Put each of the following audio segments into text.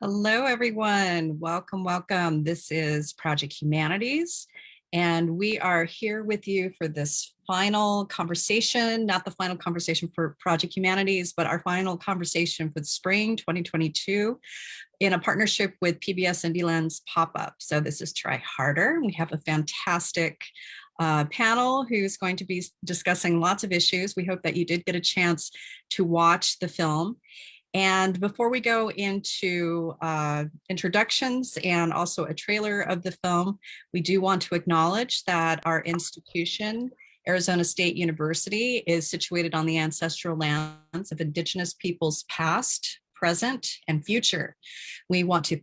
Hello, everyone. Welcome, welcome. This is Project Humanities, and we are here with you for this final conversation, not the final conversation for Project Humanities, but our final conversation for the spring 2022 in a partnership with PBS Indie Lens Pop-Up. So this is Try Harder. We have a fantastic panel who's going to be discussing lots of issues. We hope that you did get a chance to watch the film. And before we go into introductions and also a trailer of the film, we do want to acknowledge that our institution, Arizona State University, is situated on the ancestral lands of Indigenous peoples past, present, and future. We want to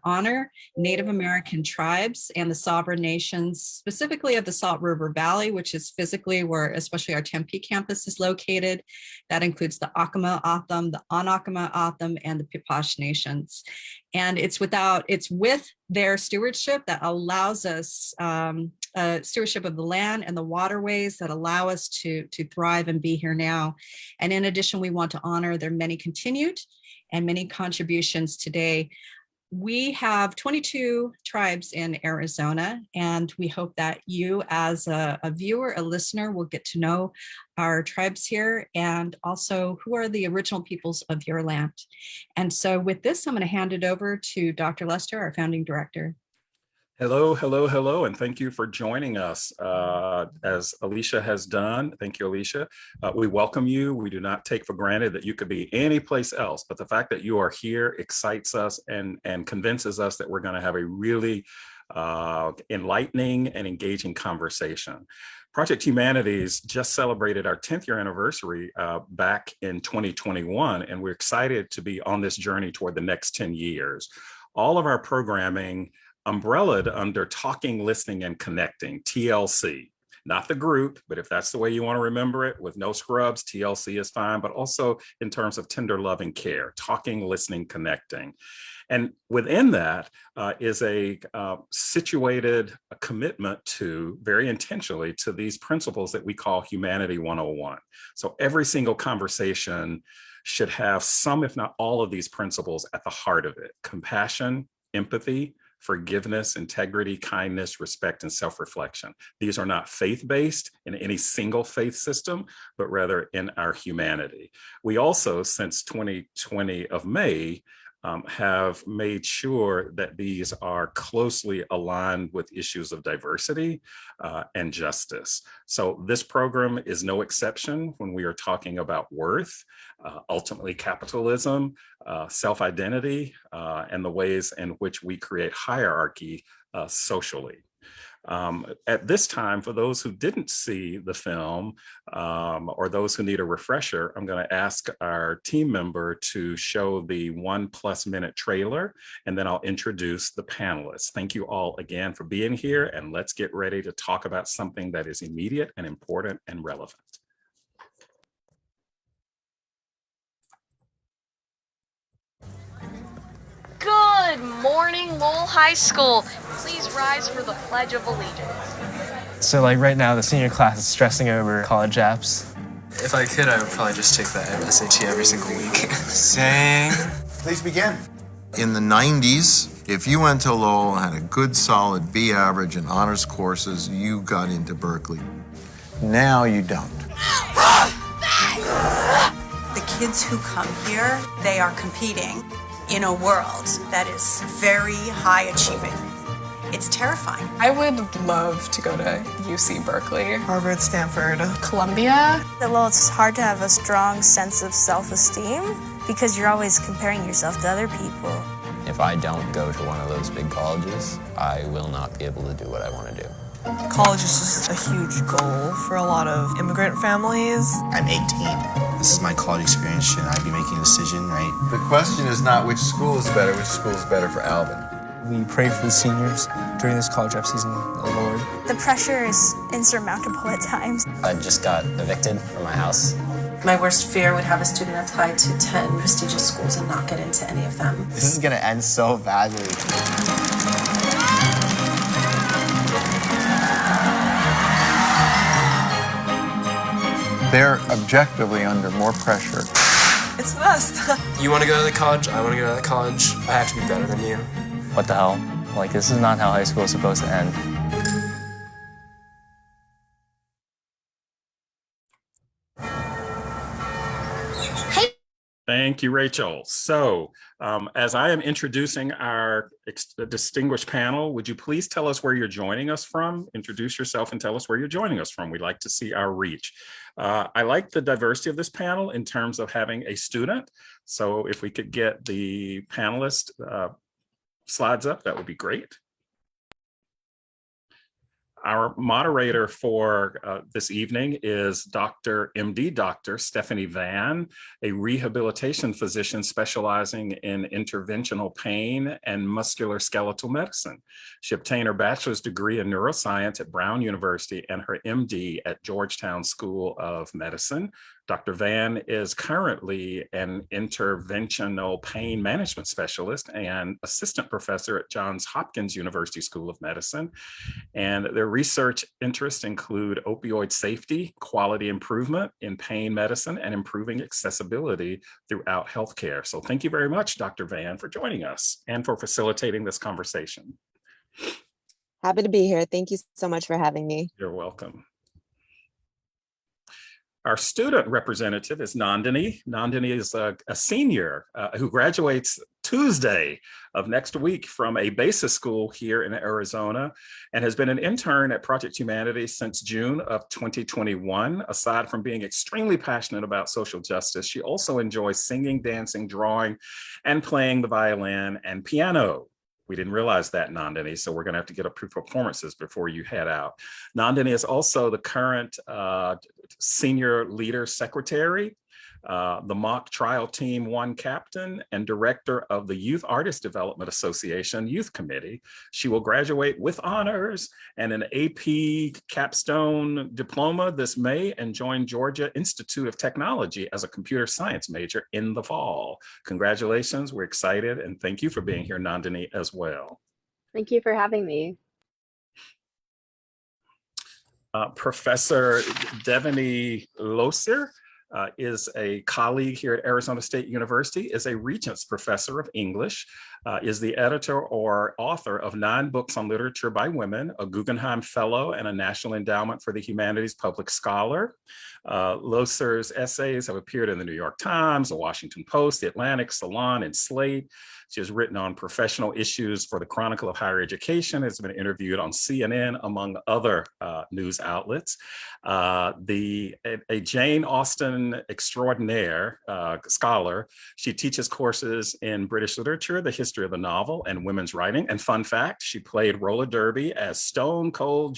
honor Native American tribes and the sovereign nations, specifically of the Salt River Valley, which is physically where especially our Tempe campus is located. That includes the Acoma O'odham, the Anakama O'odham, and the Pipash nations. And it's with their stewardship that allows us stewardship of the land and the waterways that allow us to thrive and be here now. And in addition, we want to honor their many continued and many contributions today. We have 22 tribes in Arizona, and we hope that you as a viewer, a listener, will get to know our tribes here and also who are the original peoples of your land. And so with this, I'm going to hand it over to Dr. Lester, our founding director. Hello, hello, hello, and thank you for joining us. As Alicia has done, thank you, Alicia. We welcome you. We do not take for granted that you could be any place else, but the fact that you are here excites us and convinces us that we're going to have a really enlightening and engaging conversation. Project Humanities just celebrated our 10th year anniversary back in 2021, and we're excited to be on this journey toward the next 10 years. All of our programming umbrellaed under Talking, Listening, and Connecting, TLC. Not the group, but if that's the way you want to remember it, with no scrubs, TLC is fine, but also in terms of tender loving care, talking, listening, connecting. And within that is a situated commitment to, very intentionally, to these principles that we call Humanity 101. So every single conversation should have some, if not all of these principles at the heart of it: compassion, empathy, forgiveness, integrity, kindness, respect, and self-reflection. These are not faith-based in any single faith system, but rather in our humanity. We also, since 2020 of May, have made sure that these are closely aligned with issues of diversity and justice. So this program is no exception when we are talking about worth, ultimately capitalism, self-identity, and the ways in which we create hierarchy socially. At this time, for those who didn't see the film or those who need a refresher, I'm going to ask our team member to show the 1+ minute trailer, and then I'll introduce the panelists. Thank you all again for being here, and let's get ready to talk about something that is immediate and important and relevant. Good morning, Lowell High School. Please rise for the Pledge of Allegiance. So right now, the senior class is stressing over college apps. If I could, I would probably just take that SAT every single week. Sing. Please begin. In the 90s, if you went to Lowell and had a good, solid B average in honors courses, you got into Berkeley. Now you don't. The kids who come here, they are competing in a world that is very high achieving. It's terrifying. I would love to go to UC Berkeley, Harvard, Stanford, Columbia. Well, it's hard to have a strong sense of self-esteem because you're always comparing yourself to other people. If I don't go to one of those big colleges, I will not be able to do what I want to do. College is just a huge goal for a lot of immigrant families. I'm 18. This is my college experience. Should I be making a decision, right? The question is not which school is better, which school is better for Alvin. We pray for the seniors during this college app season, oh Lord. The pressure is insurmountable at times. I just got evicted from my house. My worst fear would have a student apply to 10 prestigious schools and not get into any of them. This is gonna end so badly. They're objectively under more pressure It's the best. You want to go to that college? I want to go to that college. I have to be better than you. What the hell? Like, this is not how high school is supposed to end. Thank you, Rachel. So as I am introducing our distinguished panel, would you please tell us where you're joining us from? Introduce yourself and tell us where you're joining us from. We'd like to see our reach. I like the diversity of this panel in terms of having a student. So if we could get the panelist slides up, that would be great. Our moderator for this evening is MD Dr. Stephanie Van, a rehabilitation physician specializing in interventional pain and musculoskeletal medicine. She obtained her bachelor's degree in neuroscience at Brown University and her MD at Georgetown School of Medicine. Dr. Van is currently an interventional pain management specialist and assistant professor at Johns Hopkins University School of Medicine. And their research interests include opioid safety, quality improvement in pain medicine, and improving accessibility throughout healthcare. So thank you very much, Dr. Van, for joining us and for facilitating this conversation. Happy to be here. Thank you so much for having me. You're welcome. Our student representative is Nandini. Nandini is a senior who graduates Tuesday of next week from a basis school here in Arizona and has been an intern at Project Humanities since June of 2021. Aside from being extremely passionate about social justice, she also enjoys singing, dancing, drawing, and playing the violin and piano. We didn't realize that, Nandini, so we're going to have to get up performances before you head out. Nandini is also the current senior leader secretary, the mock trial team 1 captain, and director of the Youth Artist Development Association Youth Committee. She will graduate with honors and an AP capstone diploma this May and join Georgia Institute of Technology as a computer science major in the fall. Congratulations, we're excited, and thank you for being here, Nandini, as well. Thank you for having me. Professor Devaney Loser is a colleague here at Arizona State University, is a Regents Professor of English, is the editor or author of 9 books on literature by women, a Guggenheim Fellow, and a National Endowment for the Humanities Public Scholar. Loser's essays have appeared in the New York Times, the Washington Post, the Atlantic, Salon, and Slate. She has written on professional issues for the Chronicle of Higher Education, has been interviewed on CNN, among other news outlets. A Jane Austen extraordinaire scholar. She teaches courses in British literature, the history of the novel, and women's writing. And fun fact, she played roller derby as Stone Cold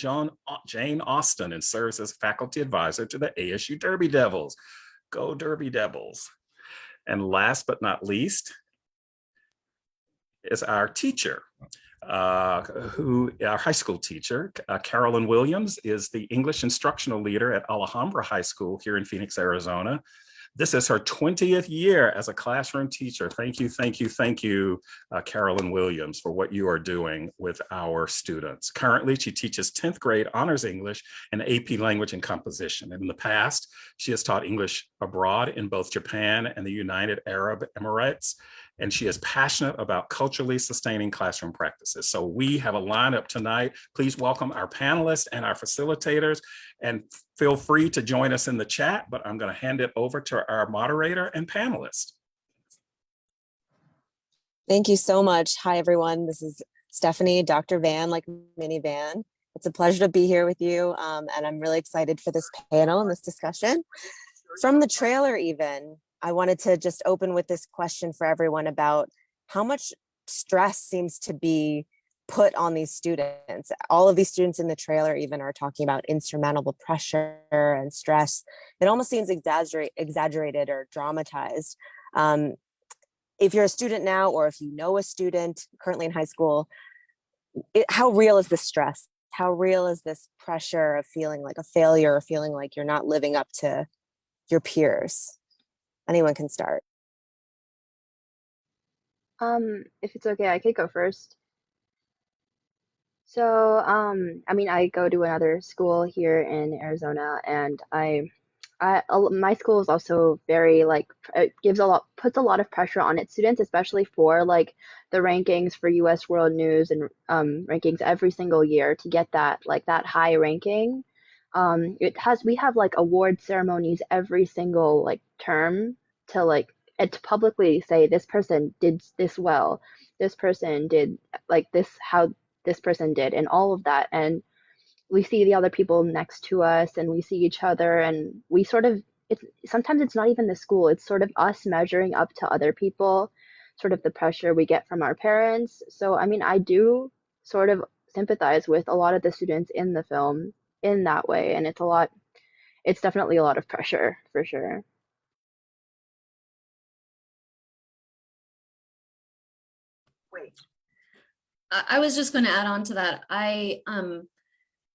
Jane Austen and serves as faculty advisor to the ASU Derby Devils. Go Derby Devils. And last but not least is our teacher, our high school teacher. Carolyn Williams is the English instructional leader at Alhambra High School here in Phoenix, Arizona. This is her 20th year as a classroom teacher. Thank you, thank you, thank you, Carolyn Williams, for what you are doing with our students. Currently, she teaches 10th grade honors English and AP language and composition. And in the past, she has taught English abroad in both Japan and the United Arab Emirates. And she is passionate about culturally sustaining classroom practices. So we have a lineup tonight. Please welcome our panelists and our facilitators, and feel free to join us in the chat, but I'm going to hand it over to our moderator and panelist. Thank you so much. Hi, everyone. This is Stephanie, Dr. Van, like Mini Van. It's a pleasure to be here with you, and I'm really excited for this panel and this discussion. From the trailer even, I wanted to just open with this question for everyone about how much stress seems to be put on these students. All of these students in the trailer even are talking about insurmountable pressure and stress. It almost seems exaggerated or dramatized. If you're a student now, or if you know a student currently in high school, how real is this stress? How real is this pressure of feeling like a failure, or feeling like you're not living up to your peers? Anyone can start. If it's okay, I could go first. So, I mean, I go to another school here in Arizona, and I My school is also very like it puts a lot of pressure on its students, especially for like the rankings for U.S. World News and rankings every single year to get that high ranking. We have like award ceremonies every single like term to like and to publicly say this person did this well, this person did like this how this person did, and all of that. And we see the other people next to us and we see each other, and we sort of it's sometimes it's not even the school, it's sort of us measuring up to other people, sort of the pressure we get from our parents. So I mean, I do sort of sympathize with a lot of the students in the film in that way, and it's definitely a lot of pressure for sure. I was just going to add on to that.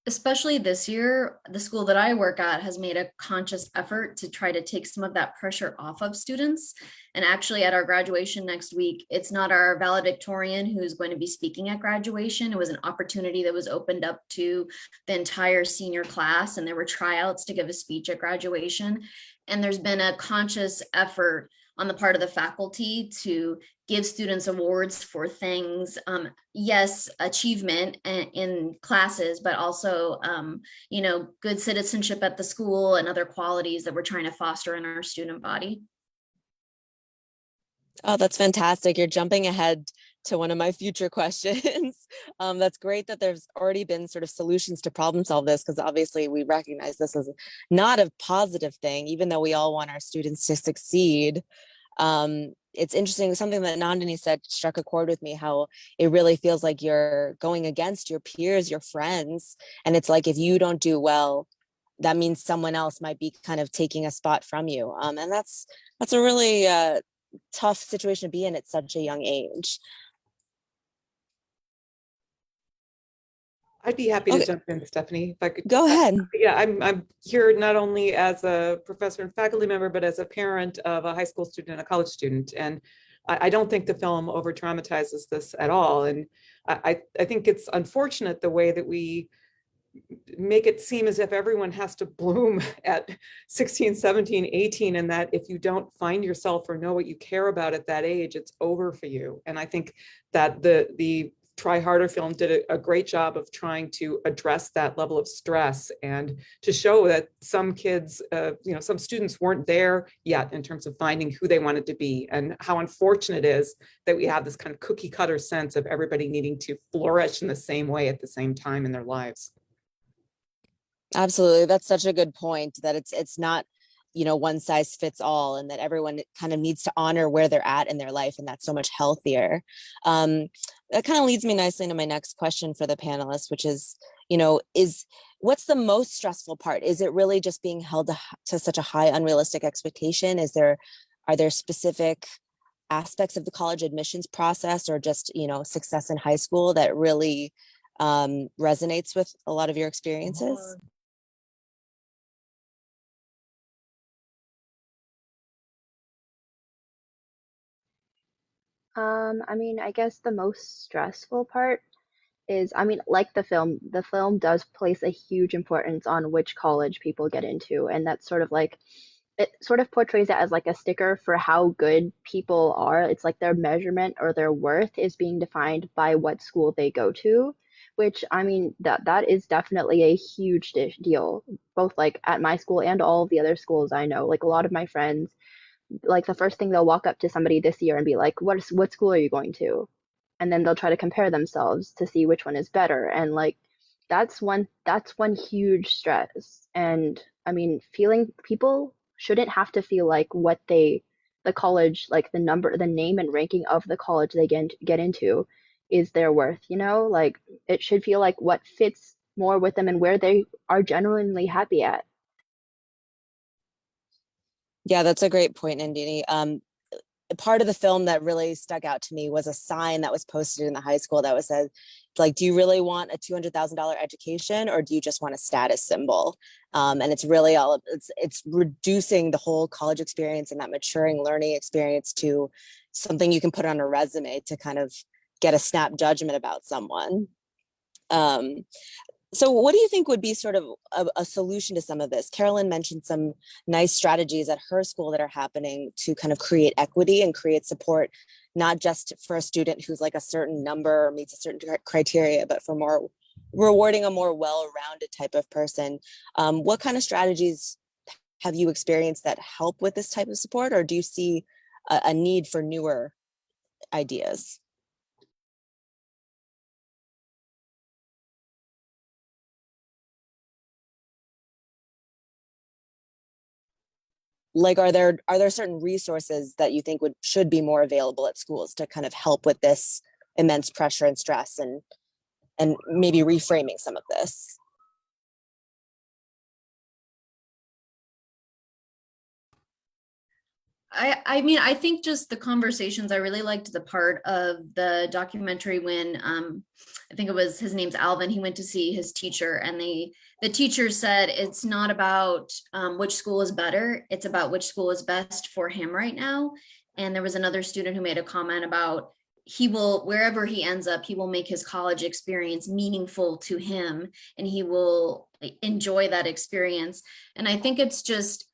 Especially this year, the school that I work at has made a conscious effort to try to take some of that pressure off of students. And actually at our graduation next week, it's not our valedictorian who's going to be speaking at graduation. It was an opportunity that was opened up to the entire senior class, and there were tryouts to give a speech at graduation. And there's been a conscious effort on the part of the faculty to give students awards for things, yes, achievement in classes, but also, good citizenship at the school and other qualities that we're trying to foster in our student body. Oh, that's fantastic. You're jumping ahead to one of my future questions. That's great that there's already been sort of solutions to problem solve this, because obviously we recognize this as not a positive thing, even though we all want our students to succeed. It's interesting, something that Nandini said struck a chord with me, how it really feels like you're going against your peers, your friends. And it's like, if you don't do well, that means someone else might be kind of taking a spot from you. And that's a really tough situation to be in at such a young age. I'd be happy to jump in, Stephanie, if I could. Go ahead. Yeah, I'm here not only as a professor and faculty member, but as a parent of a high school student and a college student. And I don't think the film over dramatizes this at all. And I think it's unfortunate the way that we make it seem as if everyone has to bloom at 16, 17, 18, and that if you don't find yourself or know what you care about at that age, it's over for you. And I think that the Try Harder film did a great job of trying to address that level of stress and to show that some kids, some students weren't there yet in terms of finding who they wanted to be, and how unfortunate it is that we have this kind of cookie cutter sense of everybody needing to flourish in the same way at the same time in their lives. Absolutely. That's such a good point, that it's not, one size fits all, and that everyone kind of needs to honor where they're at in their life. And that's so much healthier. That kind of leads me nicely into my next question for the panelists, which is, what's the most stressful part? Is it really just being held to such a high unrealistic expectation? Are there specific aspects of the college admissions process, or just, success in high school that really resonates with a lot of your experiences? I mean, I guess the most stressful part is, I mean, like the film does place a huge importance on which college people get into, and that's sort of like, it sort of portrays it as like a sticker for how good people are. It's like their measurement or their worth is being defined by what school they go to, which I mean, that is definitely a huge deal, both like at my school and all of the other schools I know. Like a lot of my friends, like the first thing they'll walk up to somebody this year and be like, what school are you going to? And then they'll try to compare themselves to see which one is better. And like that's one huge stress. And I mean, feeling people shouldn't have to feel like the college, like the name and ranking of the college they get into is their worth, like it should feel like what fits more with them and where they are genuinely happy at. Yeah, that's a great point, Nandini. Part of the film that really stuck out to me was a sign that was posted in the high school that was said, like, do you really want a $200,000 education, or do you just want a status symbol? And it's really it's reducing the whole college experience and that maturing learning experience to something you can put on a resume to kind of get a snap judgment about someone. So what do you think would be sort of a solution to some of this? Carolyn mentioned some nice strategies at her school that are happening to kind of create equity and create support, not just for a student who's like a certain number or meets a certain criteria, but for more rewarding a more well-rounded type of person. What kind of strategies have you experienced that help with this type of support, or do you see a need for newer ideas? Like, are there certain resources that you think should be more available at schools to kind of help with this immense pressure and stress, and maybe reframing some of this? I mean, I think just the conversations, I really liked the part of the documentary when I think it was, his name's Alvin, he went to see his teacher, and the teacher said it's not about which school is better, it's about which school is best for him right now. And there was another student who made a comment about he will, wherever he ends up, he will make his college experience meaningful to him, and he will enjoy that experience. And I think it's just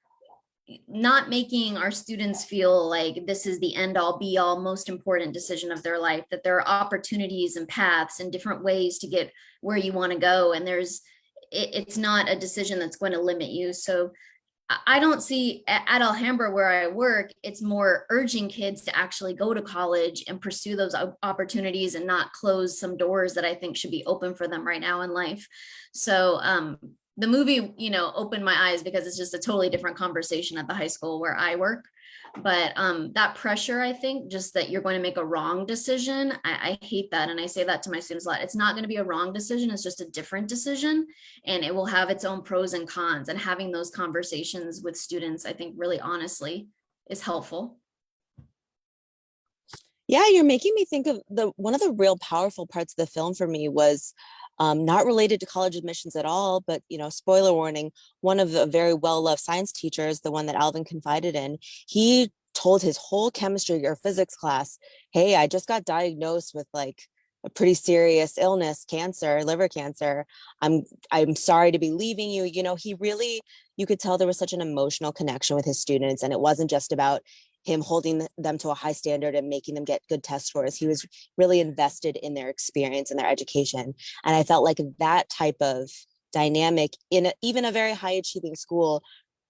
not making our students feel like this is the end all be all most important decision of their life, that there are opportunities and paths and different ways to get where you want to go, and it's not a decision that's going to limit you. So I don't see at Alhambra, where I work, it's more urging kids to actually go to college and pursue those opportunities and not close some doors that I think should be open for them right now in life. So the movie, opened my eyes, because it's just a totally different conversation at the high school where I work. But that pressure, I think, just that you're going to make a wrong decision, I hate that. And I say that to my students a lot. It's not going to be a wrong decision. It's just a different decision, and it will have its own pros and cons. And having those conversations with students, I think, really honestly is helpful. Yeah, you're making me think of one of the real powerful parts of the film for me was not related to college admissions at all, but spoiler warning, one of the very well-loved science teachers, the one that Alvin confided in, he told his whole chemistry or physics class, hey, I just got diagnosed with like a pretty serious illness, cancer, liver cancer. I'm sorry to be leaving you. He really, you could tell there was such an emotional connection with his students, and it wasn't just about him holding them to a high standard and making them get good test scores. He was really invested in their experience and their education. And I felt like that type of dynamic in even a very high achieving school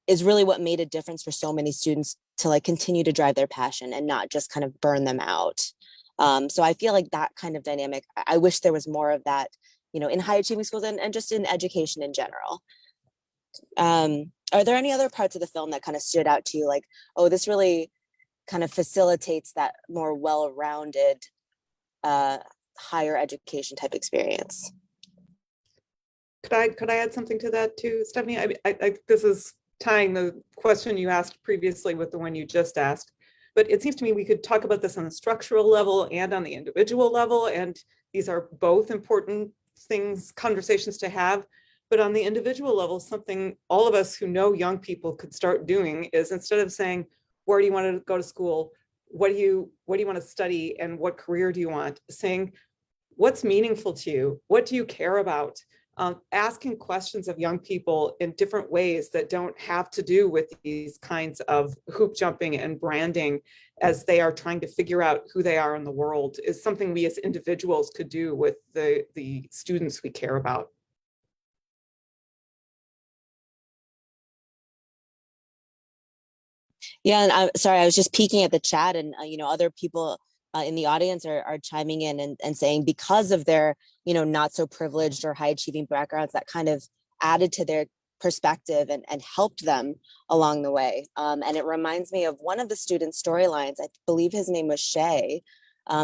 is really what made a difference for so many students to like continue to drive their passion and not just kind of burn them out. So I feel like that kind of dynamic, I wish there was more of that, in high achieving schools and just in education in general. Are there any other parts of the film that kind of stood out to you? Like, oh, this really kind of facilitates that more well-rounded higher education type experience. Could I add something to that too, Stephanie? I this is tying the question you asked previously with the one you just asked, but it seems to me we could talk about this on the structural level and on the individual level, and these are both important things, conversations to have. But on the individual level, something all of us who know young people could start doing is, instead of saying, where do you want to go to school? What do you want to study, and what career do you want? Saying, what's meaningful to you? What do you care about? Asking questions of young people in different ways that don't have to do with these kinds of hoop jumping and branding as they are trying to figure out who they are in the world is something we as individuals could do with the students we care about. Yeah, and I'm sorry, I was just peeking at the chat, and other people in the audience are chiming in and saying, because of their not so privileged or high achieving backgrounds, that kind of added to their perspective and helped them along the way. And it reminds me of one of the students' storylines. I believe his name was Shay.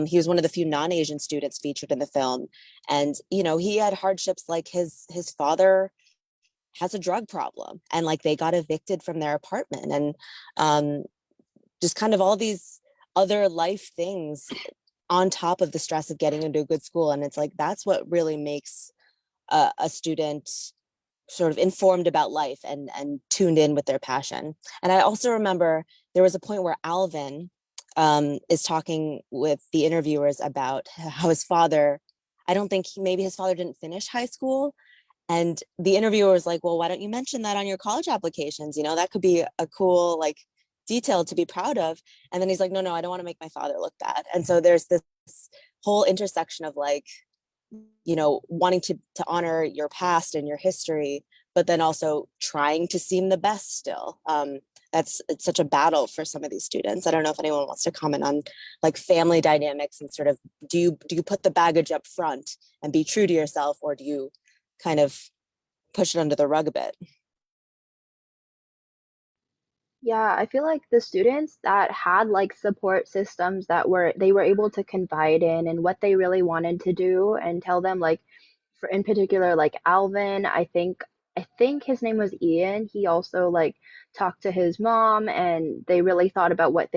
He was one of the few non-Asian students featured in the film, and he had hardships like his father has a drug problem, and like they got evicted from their apartment, and just kind of all these other life things on top of the stress of getting into a good school. And it's like, that's what really makes a student sort of informed about life and tuned in with their passion. And I also remember there was a point where Alvin is talking with the interviewers about how his father, I don't think maybe his father didn't finish high school, And the interviewer was like, well, why don't you mention that on your college applications? You know, that could be a cool like detail to be proud of. And then he's like, no, I don't want to make my father look bad. And so there's this whole intersection of like, you know, wanting to honor your past and your history, but then also trying to seem the best still. It's such a battle for some of these students. I don't know if anyone wants to comment on like family dynamics and sort of, do you put the baggage up front and be true to yourself, or do you kind of push it under the rug a bit? Yeah, I feel like the students that had like support systems that they were able to confide in and what they really wanted to do and tell them, like, for in particular like Alvin, I think his name was Ian. He also like talked to his mom and they really thought about what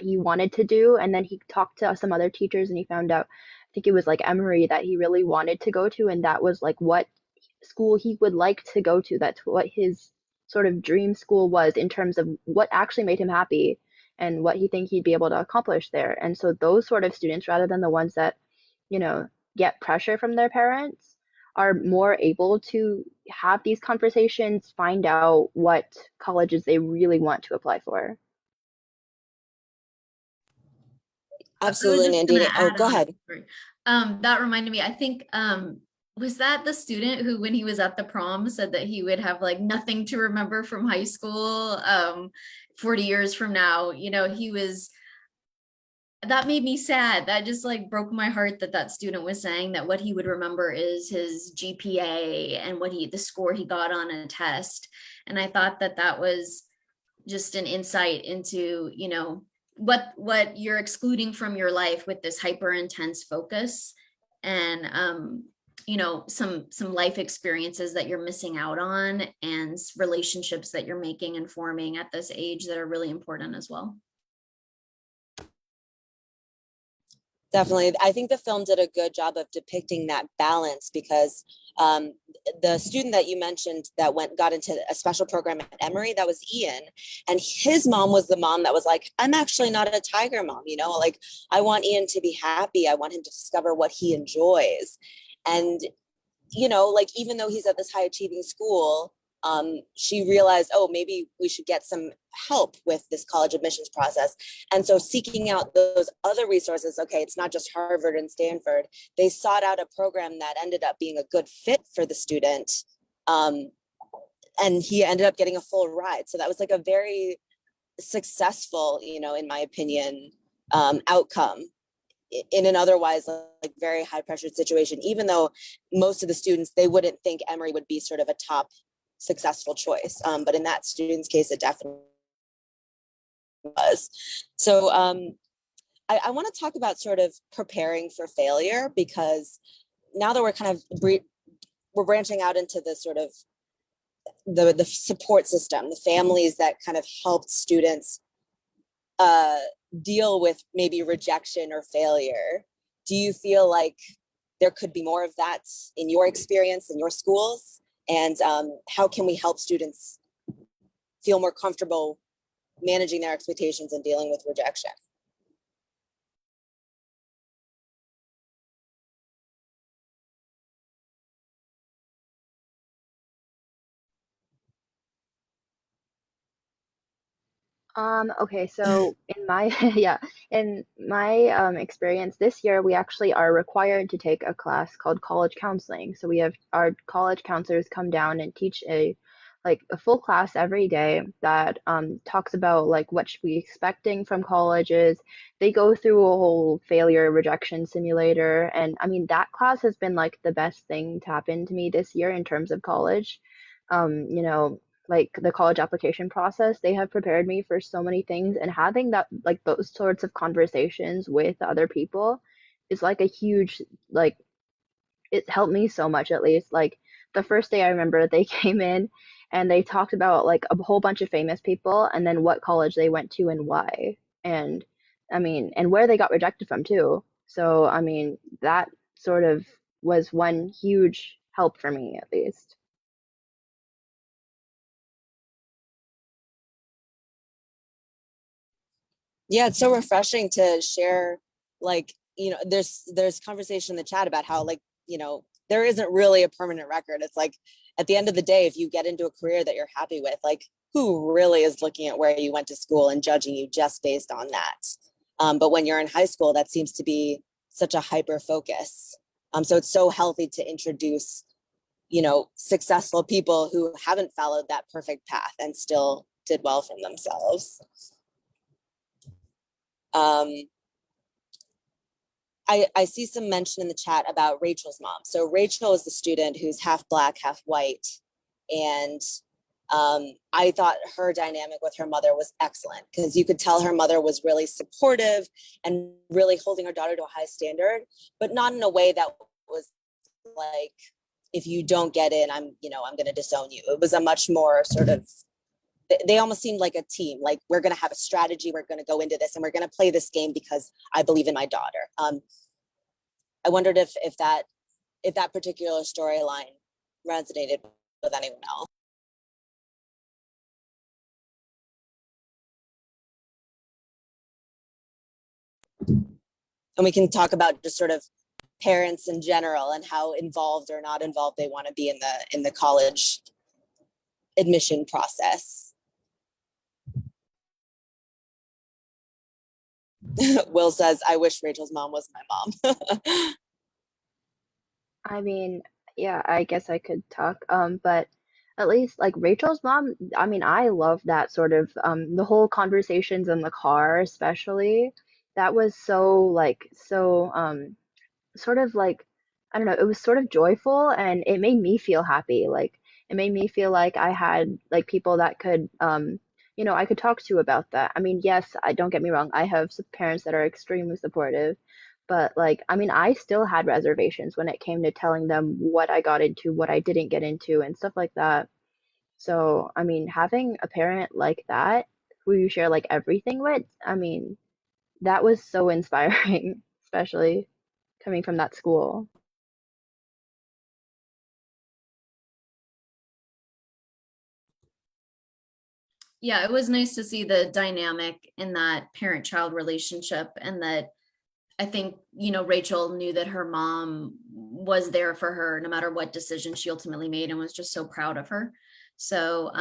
he wanted to do, and then he talked to some other teachers and he found out, I think it was like Emory, that he really wanted to go to, and that was like what school he would like to go to. That's what his sort of dream school was in terms of what actually made him happy and what he think he'd be able to accomplish there. And so those sort of students, rather than the ones that, you know, get pressure from their parents, are more able to have these conversations, find out what colleges they really want to apply for. Absolutely, Nandini. Oh, go ahead. That reminded me, I think, was that the student who, when he was at the prom, said that he would have like nothing to remember from high school 40 years from now? You know, that made me sad. That just like broke my heart that student was saying that what he would remember is his GPA and the score he got on a test. And I thought that was just an insight into, you know, what you're excluding from your life with this hyper intense focus, and you know, some life experiences that you're missing out on, and relationships that you're making and forming at this age that are really important as well. Definitely. I think the film did a good job of depicting that balance, because the student that you mentioned that got into a special program at Emory, that was Ian. And his mom was the mom that was like, I'm actually not a tiger mom, you know, like I want Ian to be happy. I want him to discover what he enjoys. And, you know, like even though he's at this high achieving school, she realized, oh, maybe we should get some help with this college admissions process. And so seeking out those other resources, okay, it's not just Harvard and Stanford. They sought out a program that ended up being a good fit for the student. And he ended up getting a full ride. So that was like a very successful, you know, in my opinion, outcome in an otherwise like very high pressure situation, even though most of the students, they wouldn't think Emory would be sort of a top successful choice. But in that student's case, it definitely was. So I want to talk about sort of preparing for failure, because now that we're kind of, we're branching out into the sort of the support system, the families that kind of helped students deal with maybe rejection or failure. Do you feel like there could be more of that in your experience in your schools? And how can we help students feel more comfortable managing their expectations and dealing with rejection? Okay, so in my yeah, in my experience this year, we actually are required to take a class called college counseling. So we have our college counselors come down and teach a full class every day that talks about like what should we be expecting from colleges. They go through a whole failure rejection simulator, and I mean that class has been like the best thing to happen to me this year in terms of college. You know, like the college application process, they have prepared me for so many things, and having that like those sorts of conversations with other people is like a huge like it helped me so much. At least like the first day I remember they came in and they talked about like a whole bunch of famous people and then what college they went to and why, and I mean and where they got rejected from too. So I mean that sort of was one huge help for me at least. Yeah, it's so refreshing to share, like, you know, there's conversation in the chat about how, like, you know, there isn't really a permanent record. It's like, at the end of the day, if you get into a career that you're happy with, like, who really is looking at where you went to school and judging you just based on that? But when you're in high school, that seems to be such a hyper focus. So it's so healthy to introduce, successful people who haven't followed that perfect path and still did well for themselves. I see some mention in the chat about Rachel's mom. So Rachel is the student who's half Black, half white. And I thought her dynamic with her mother was excellent, because you could tell her mother was really supportive and really holding her daughter to a high standard, but not in a way that was like, if you don't get in, I'm going to disown you. It was a much more sort of, they almost seemed like a team. Like, we're going to have a strategy. We're going to go into this and we're going to play this game because I believe in my daughter. I wondered if that particular storyline resonated with anyone else. And we can talk about just sort of parents in general and how involved or not involved they want to be in the college admission process. Will says, I wish Rachel's mom was my mom. I mean, yeah, I guess I could talk. But at least like Rachel's mom, I mean, I love that sort of the whole conversations in the car, especially. That was so sort of like, I don't know, it was sort of joyful and it made me feel happy. Like, it made me feel like I had like people that could I could talk to about that. I mean, yes, I don't get me wrong, I have some parents that are extremely supportive, but like, I mean, I still had reservations when it came to telling them what I got into, what I didn't get into, and stuff like that. So, I mean, having a parent like that who you share like everything with, I mean, that was so inspiring, especially coming from that school. Yeah, it was nice to see the dynamic in that parent-child relationship, and that I think, Rachel knew that her mom was there for her no matter what decision she ultimately made, and was just so proud of her. So,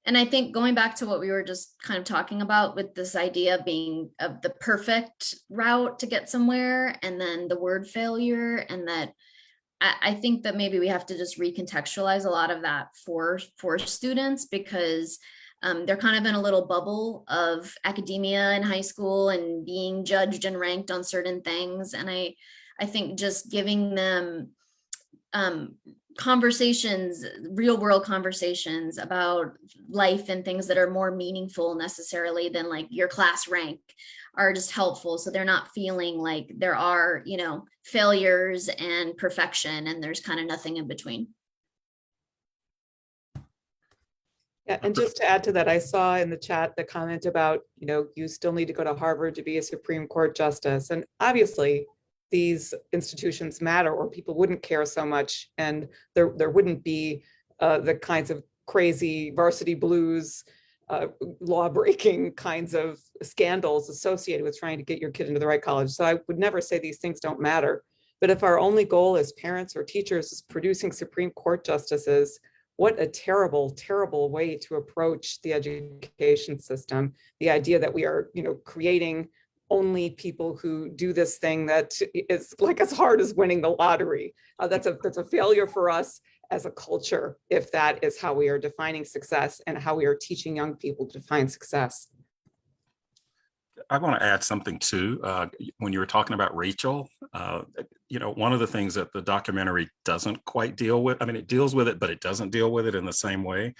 and I think going back to what we were just kind of talking about with this idea being of the perfect route to get somewhere, and then the word failure, and that I think that maybe we have to just recontextualize a lot of that for students, because they're kind of in a little bubble of academia in high school and being judged and ranked on certain things. And I think just giving them conversations, real world conversations about life and things that are more meaningful necessarily than like your class rank are just helpful. So they're not feeling like there are, failures and perfection, and there's kind of nothing in between. Yeah, and just to add to that, I saw in the chat the comment about, you still need to go to Harvard to be a Supreme Court justice. And obviously these institutions matter, or people wouldn't care so much, and there wouldn't be the kinds of crazy varsity blues, law-breaking kinds of scandals associated with trying to get your kid into the right college. So I would never say these things don't matter. But if our only goal as parents or teachers is producing Supreme Court justices, what a terrible, terrible way to approach the education system. The idea that we are, creating only people who do this thing that is like as hard as winning the lottery. That's a failure for us as a culture, if that is how we are defining success and how we are teaching young people to define success. I want to add something too. When you were talking about Rachel, one of the things that the documentary doesn't quite deal with, I mean, it deals with it, but it doesn't deal with it in the same way.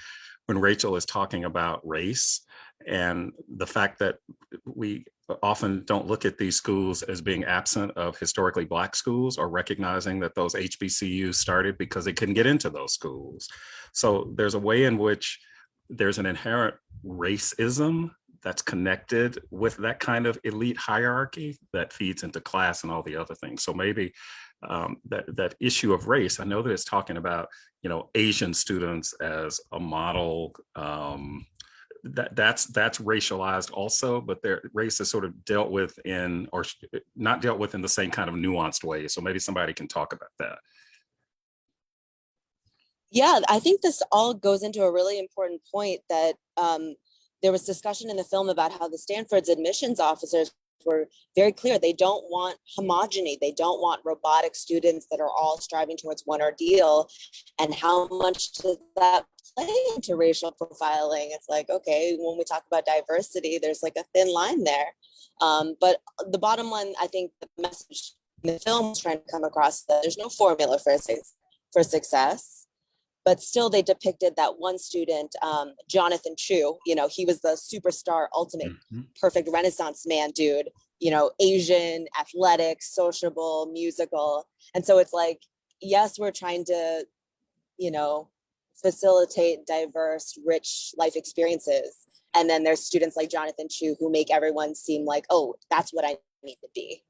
When Rachel is talking about race and the fact that we often don't look at these schools as being absent of historically Black schools, or recognizing that those HBCUs started because they couldn't get into those schools. So there's a way in which there's an inherent racism that's connected with that kind of elite hierarchy that feeds into class and all the other things. So maybe that issue of race, I know that it's talking about, Asian students as a model, that's racialized also, but their race is sort of dealt with in, or not dealt with in the same kind of nuanced way. So maybe somebody can talk about that. Yeah, I think this all goes into a really important point that there was discussion in the film about how the Stanford's admissions officers were very clear. They don't want homogeny. They don't want robotic students that are all striving towards one ordeal. And how much does that play into racial profiling? It's like, okay, when we talk about diversity, there's like a thin line there. But the bottom line, I think the message in the film is trying to come across that there's no formula for success. But still, they depicted that one student, Jonathan Chu, he was the superstar, ultimate, perfect Renaissance man dude, Asian, athletic, sociable, musical. And so it's like, yes, we're trying to, facilitate diverse, rich life experiences. And then there's students like Jonathan Chu who make everyone seem like, oh, that's what I need to be.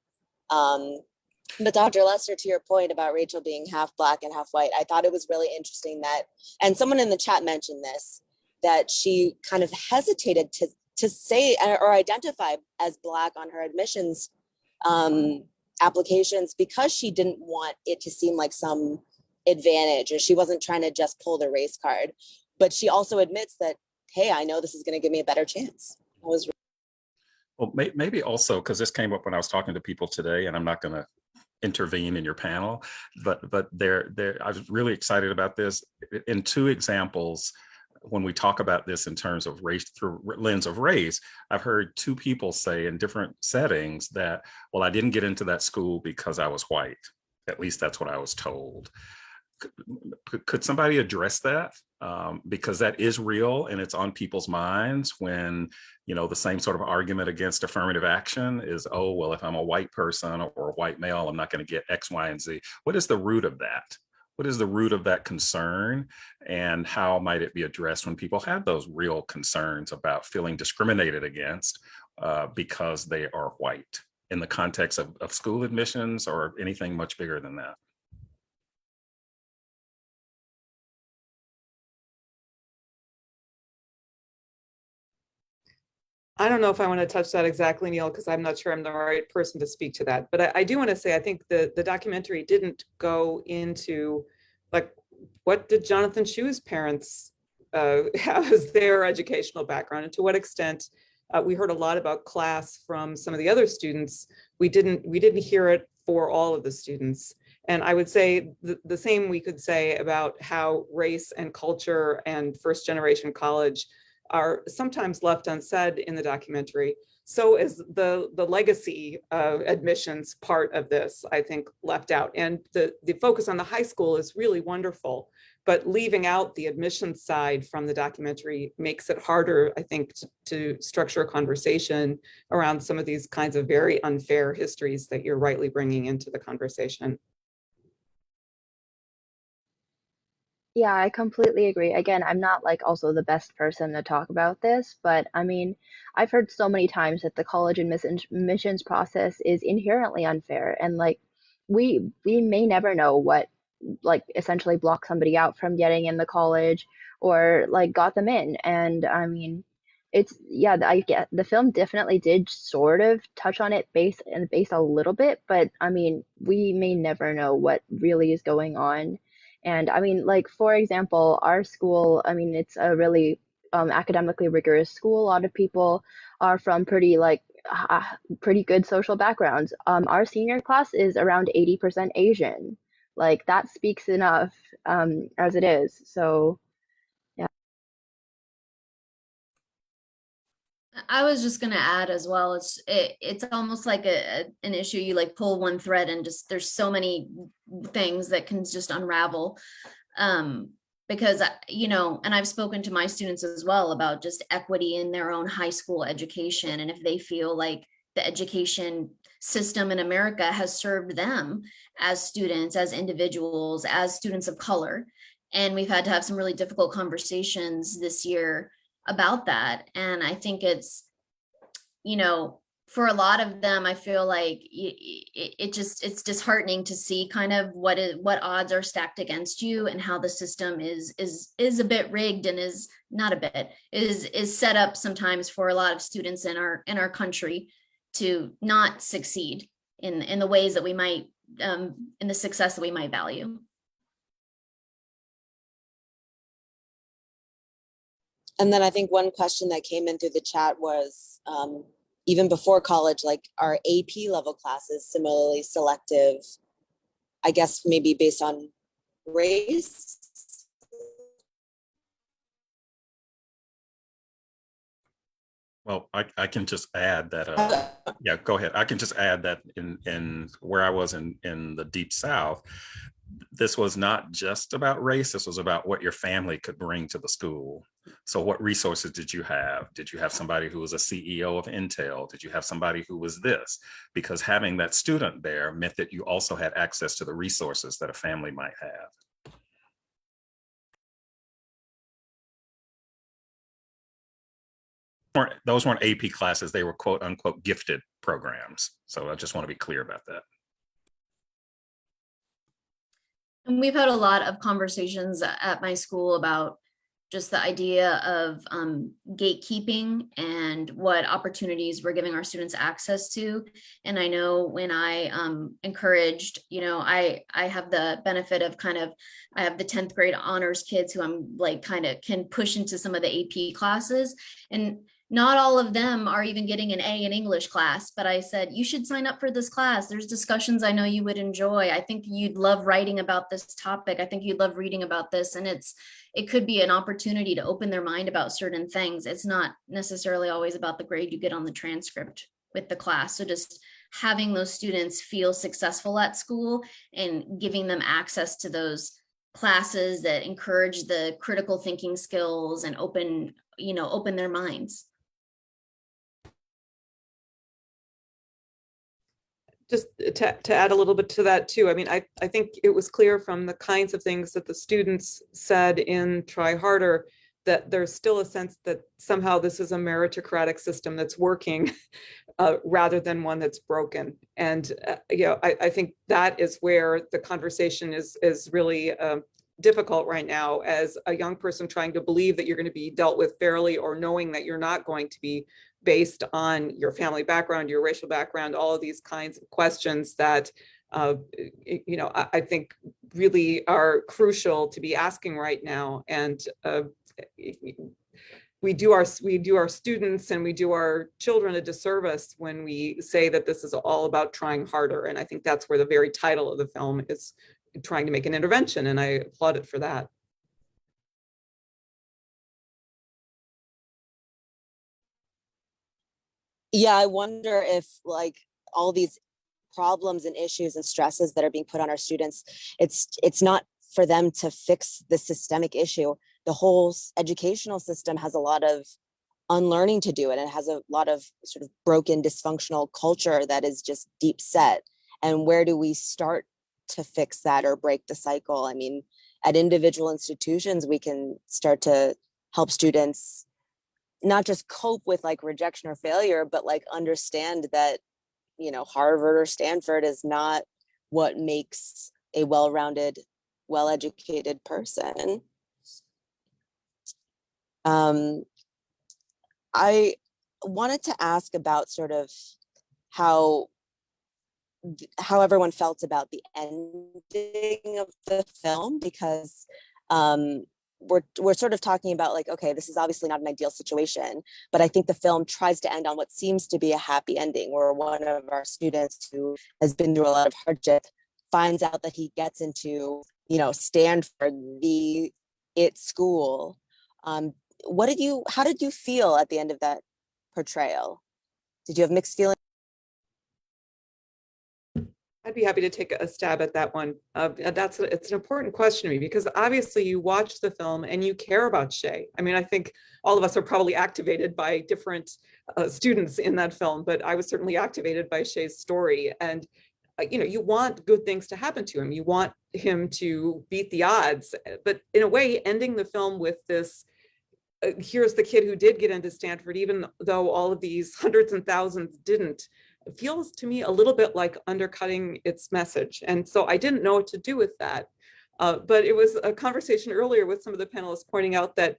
But Dr. Lester, to your point about Rachel being half Black and half white, I thought it was really interesting that, and someone in the chat mentioned this, that she kind of hesitated to say or identify as Black on her admissions applications because she didn't want it to seem like some advantage, or she wasn't trying to just pull the race card. But she also admits that, hey, I know this is going to give me a better chance. Well, maybe also because this came up when I was talking to people today, and I'm not going to intervene in your panel, but I was really excited about this. In two examples, when we talk about this in terms of race through lens of race, I've heard two people say in different settings that, well, I didn't get into that school because I was white. At least that's what I was told. Could somebody address that? Because that is real and it's on people's minds when, the same sort of argument against affirmative action is, oh, well, if I'm a white person or a white male, I'm not going to get X, Y, and Z. What is the root of that? What is the root of that concern? And how might it be addressed when people have those real concerns about feeling discriminated against because they are white in the context of school admissions or anything much bigger than that? I don't know if I want to touch that exactly, Neil, because I'm not sure I'm the right person to speak to that. But I do want to say, I think the documentary didn't go into, like, what did Jonathan Chu's parents have as their educational background, and to what extent we heard a lot about class from some of the other students. We didn't hear it for all of the students. And I would say the same we could say about how race and culture and first generation college are sometimes left unsaid in the documentary. So is the legacy admissions part of this, I think, left out. And the focus on the high school is really wonderful, but leaving out the admissions side from the documentary makes it harder, I think, to structure a conversation around some of these kinds of very unfair histories that you're rightly bringing into the conversation. Yeah, I completely agree. Again, I'm not like also the best person to talk about this, but I mean, I've heard so many times that the college admissions process is inherently unfair, and like we may never know what like essentially blocked somebody out from getting in the college or like got them in. And I mean, it's yeah, I get the film definitely did sort of touch on it base a little bit, but I mean, we may never know what really is going on. And I mean, like, for example, our school, I mean, it's a really academically rigorous school. A lot of people are from pretty good social backgrounds. Our senior class is around 80% Asian. Like, that speaks enough as it is. So, yeah. I was just going to add as well, it's almost like an issue. You like pull one thread and just there's so many things that can just unravel, because and I've spoken to my students as well about just equity in their own high school education, and if they feel like the education system in America has served them as students, as individuals, as students of color. And we've had to have some really difficult conversations this year about that. And I think it's, for a lot of them, I feel like it's disheartening to see kind of what odds are stacked against you, and how the system is a bit rigged, and is not a bit, is set up sometimes for a lot of students in our country to not succeed in the ways that we might, in the success that we might value. And then I think one question that came in through the chat was, even before college, like, are AP level classes similarly selective, I guess maybe based on race? Well, I can just add that, yeah, go ahead. I can just add that in where I was in the Deep South, this was not just about race. This was about what your family could bring to the school. So what resources did you have? Did you have somebody who was a CEO of Intel? Did you have somebody who was this? Because having that student there meant that you also had access to the resources that a family might have. Those weren't AP classes. They were quote unquote gifted programs. So I just want to be clear about that. And we've had a lot of conversations at my school about just the idea of gatekeeping and what opportunities we're giving our students access to. And I know when I encouraged, I have the benefit of I have the 10th grade honors kids who I'm like can push into some of the AP classes. And not all of them are even getting an A in English class, but I said, you should sign up for this class. There's discussions I know you would enjoy. I think you'd love writing about this topic. I think you'd love reading about this. And it could be an opportunity to open their mind about certain things. It's not necessarily always about the grade you get on the transcript with the class. So just having those students feel successful at school and giving them access to those classes that encourage the critical thinking skills and open their minds. Just to add a little bit to that too, I mean, I think it was clear from the kinds of things that the students said in Try Harder that there's still a sense that somehow this is a meritocratic system that's working rather than one that's broken. And I think that is where the conversation is really difficult right now as a young person trying to believe that you're going to be dealt with fairly, or knowing that you're not going to be, based on your family background, your racial background, all of these kinds of questions that I think really are crucial to be asking right now. And we do our students and we do our children a disservice when we say that this is all about trying harder. And I think that's where the very title of the film is trying to make an intervention, and I applaud it for that. Yeah, I wonder if, like, all these problems and issues and stresses that are being put on our students, it's not for them to fix the systemic issue. The whole educational system has a lot of unlearning to do, and it has a lot of sort of broken, dysfunctional culture that is just deep set. And where do we start to fix that or break the cycle? I mean, at individual institutions, we can start to help students not just cope with like rejection or failure, but like understand that, Harvard or Stanford is not what makes a well-rounded, well-educated person. I wanted to ask about sort of how everyone felt about the ending of the film, because we're sort of talking about like, okay, this is obviously not an ideal situation, but I think the film tries to end on what seems to be a happy ending, where one of our students who has been through a lot of hardship finds out that he gets into, Stanford, the school. How did you feel at the end of that portrayal? Did you have mixed feelings? I'd be happy to take a stab at that one. It's an important question to me, because obviously you watch the film and you care about Shay. I mean, I think all of us are probably activated by different students in that film, but I was certainly activated by Shay's story. And you want good things to happen to him. You want him to beat the odds. But in a way, ending the film with this, here's the kid who did get into Stanford, even though all of these hundreds and thousands didn't, feels to me a little bit like undercutting its message. And so I didn't know what to do with that. But it was a conversation earlier with some of the panelists pointing out that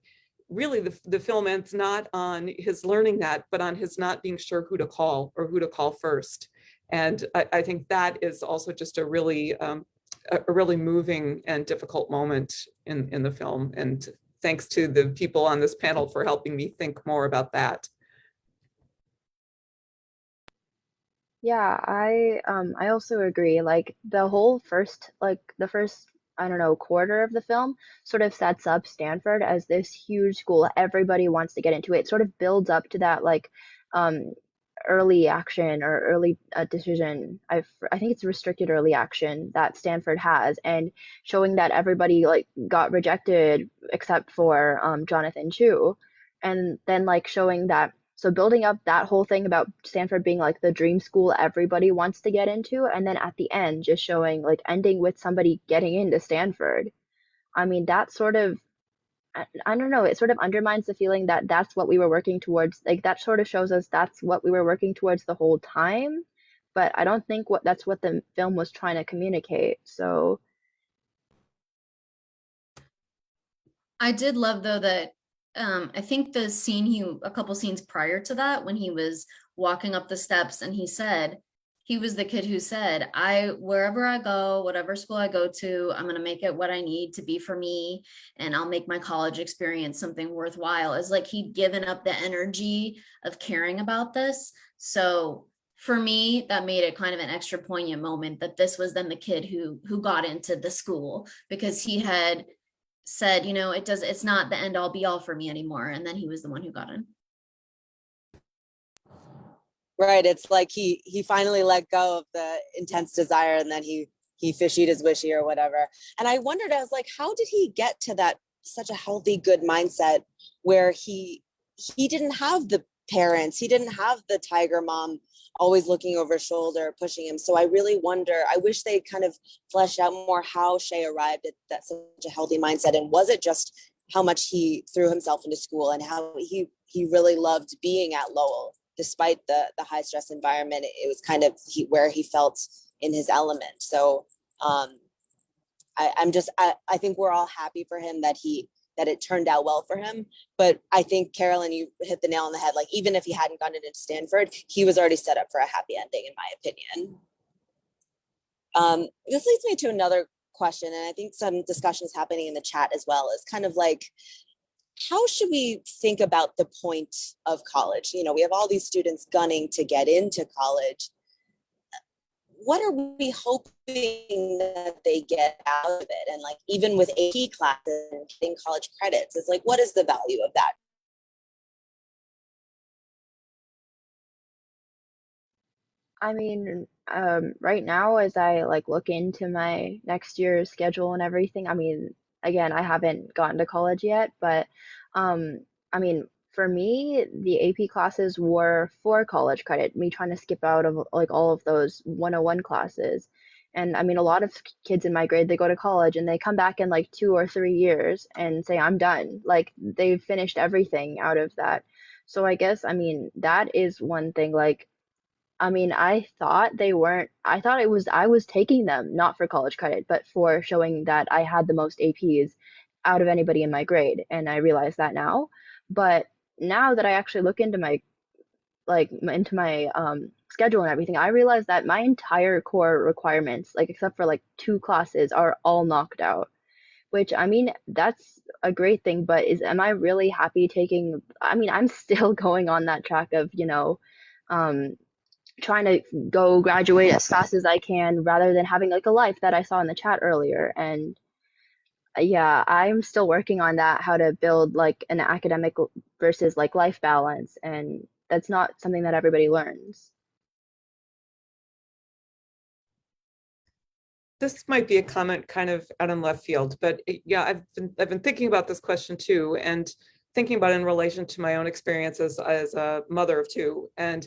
really the film ends not on his learning that, but on his not being sure who to call or who to call first. And I think that is also just a really moving and difficult moment in the film. And thanks to the people on this panel for helping me think more about that. Yeah, I also agree. Like the whole first the first I don't know quarter of the film sort of sets up Stanford as this huge school everybody wants to get into. It sort of builds up to that um early action or early decision. I think it's restricted early action that Stanford has, and showing that everybody like got rejected except for Jonathan Chu, and then like showing that, so building up that whole thing about Stanford being like the dream school everybody wants to get into, and then at the end just showing like ending with somebody getting into Stanford. I mean, that sort of, I don't know, it sort of undermines the feeling that that's what we were working towards. Like that sort of shows us that's what we were working towards the whole time, but I don't think that's what the film was trying to communicate. So I did love though that I think the scene a couple scenes prior to that, when he was walking up the steps and he was the kid who said, wherever I go, whatever school I go to, I'm going to make it what I need to be for me. And I'll make my college experience something worthwhile. It's like he'd given up the energy of caring about this. So for me, that made it kind of an extra poignant moment that this was then the kid who got into the school, because he had said, it's not the end all be all for me anymore. And then he was the one who got in. Right. It's like he finally let go of the intense desire, and then he fishied his wishy or whatever. And I wondered, I was like, how did he get to that such a healthy, good mindset where he didn't have the parents, he didn't have the tiger mom always looking over his shoulder, pushing him. So I really wonder, I wish they kind of fleshed out more how Shay arrived at that such a healthy mindset. And was it just how much he threw himself into school and how he really loved being at Lowell? Despite the high stress environment, it was kind of where he felt in his element. So I think we're all happy for him that it turned out well for him. But I think, Carolyn, you hit the nail on the head. Like, even if he hadn't gotten into Stanford, he was already set up for a happy ending, in my opinion. This leads me to another question, and I think some discussion is happening in the chat as well. Is kind of like, how should we think about the point of college? We have all these students gunning to get into college. What are we hoping that they get out of it? And like, even with AP classes and getting college credits, it's like, what is the value of that? I mean, right now, as I like look into my next year's schedule and everything, I mean, again, I haven't gotten to college yet, but I mean, for me, the AP classes were for college credit, me trying to skip out of like all of those 101 classes. And I mean, a lot of kids in my grade, they go to college and they come back in like 2 or 3 years and say, I'm done. Like they've finished everything out of that. So I guess, I mean, that is one thing. Like, I mean, I thought they weren't, I thought I was taking them not for college credit, but for showing that I had the most APs out of anybody in my grade. And I realize that now. But now that I actually look into my schedule and everything, I realize that my entire core requirements, like except for like 2 classes, are all knocked out. Which, I mean, that's a great thing, but am I really happy taking, I mean, I'm still going on that track of, um trying to go graduate as fast as I can rather than having like a life that I saw in the chat earlier. And yeah, I'm still working on that, how to build like an academic versus like life balance. And that's not something that everybody learns. This might be a comment kind of out in left field, but yeah, I've been thinking about this question too, and thinking about it in relation to my own experience as a mother of two. And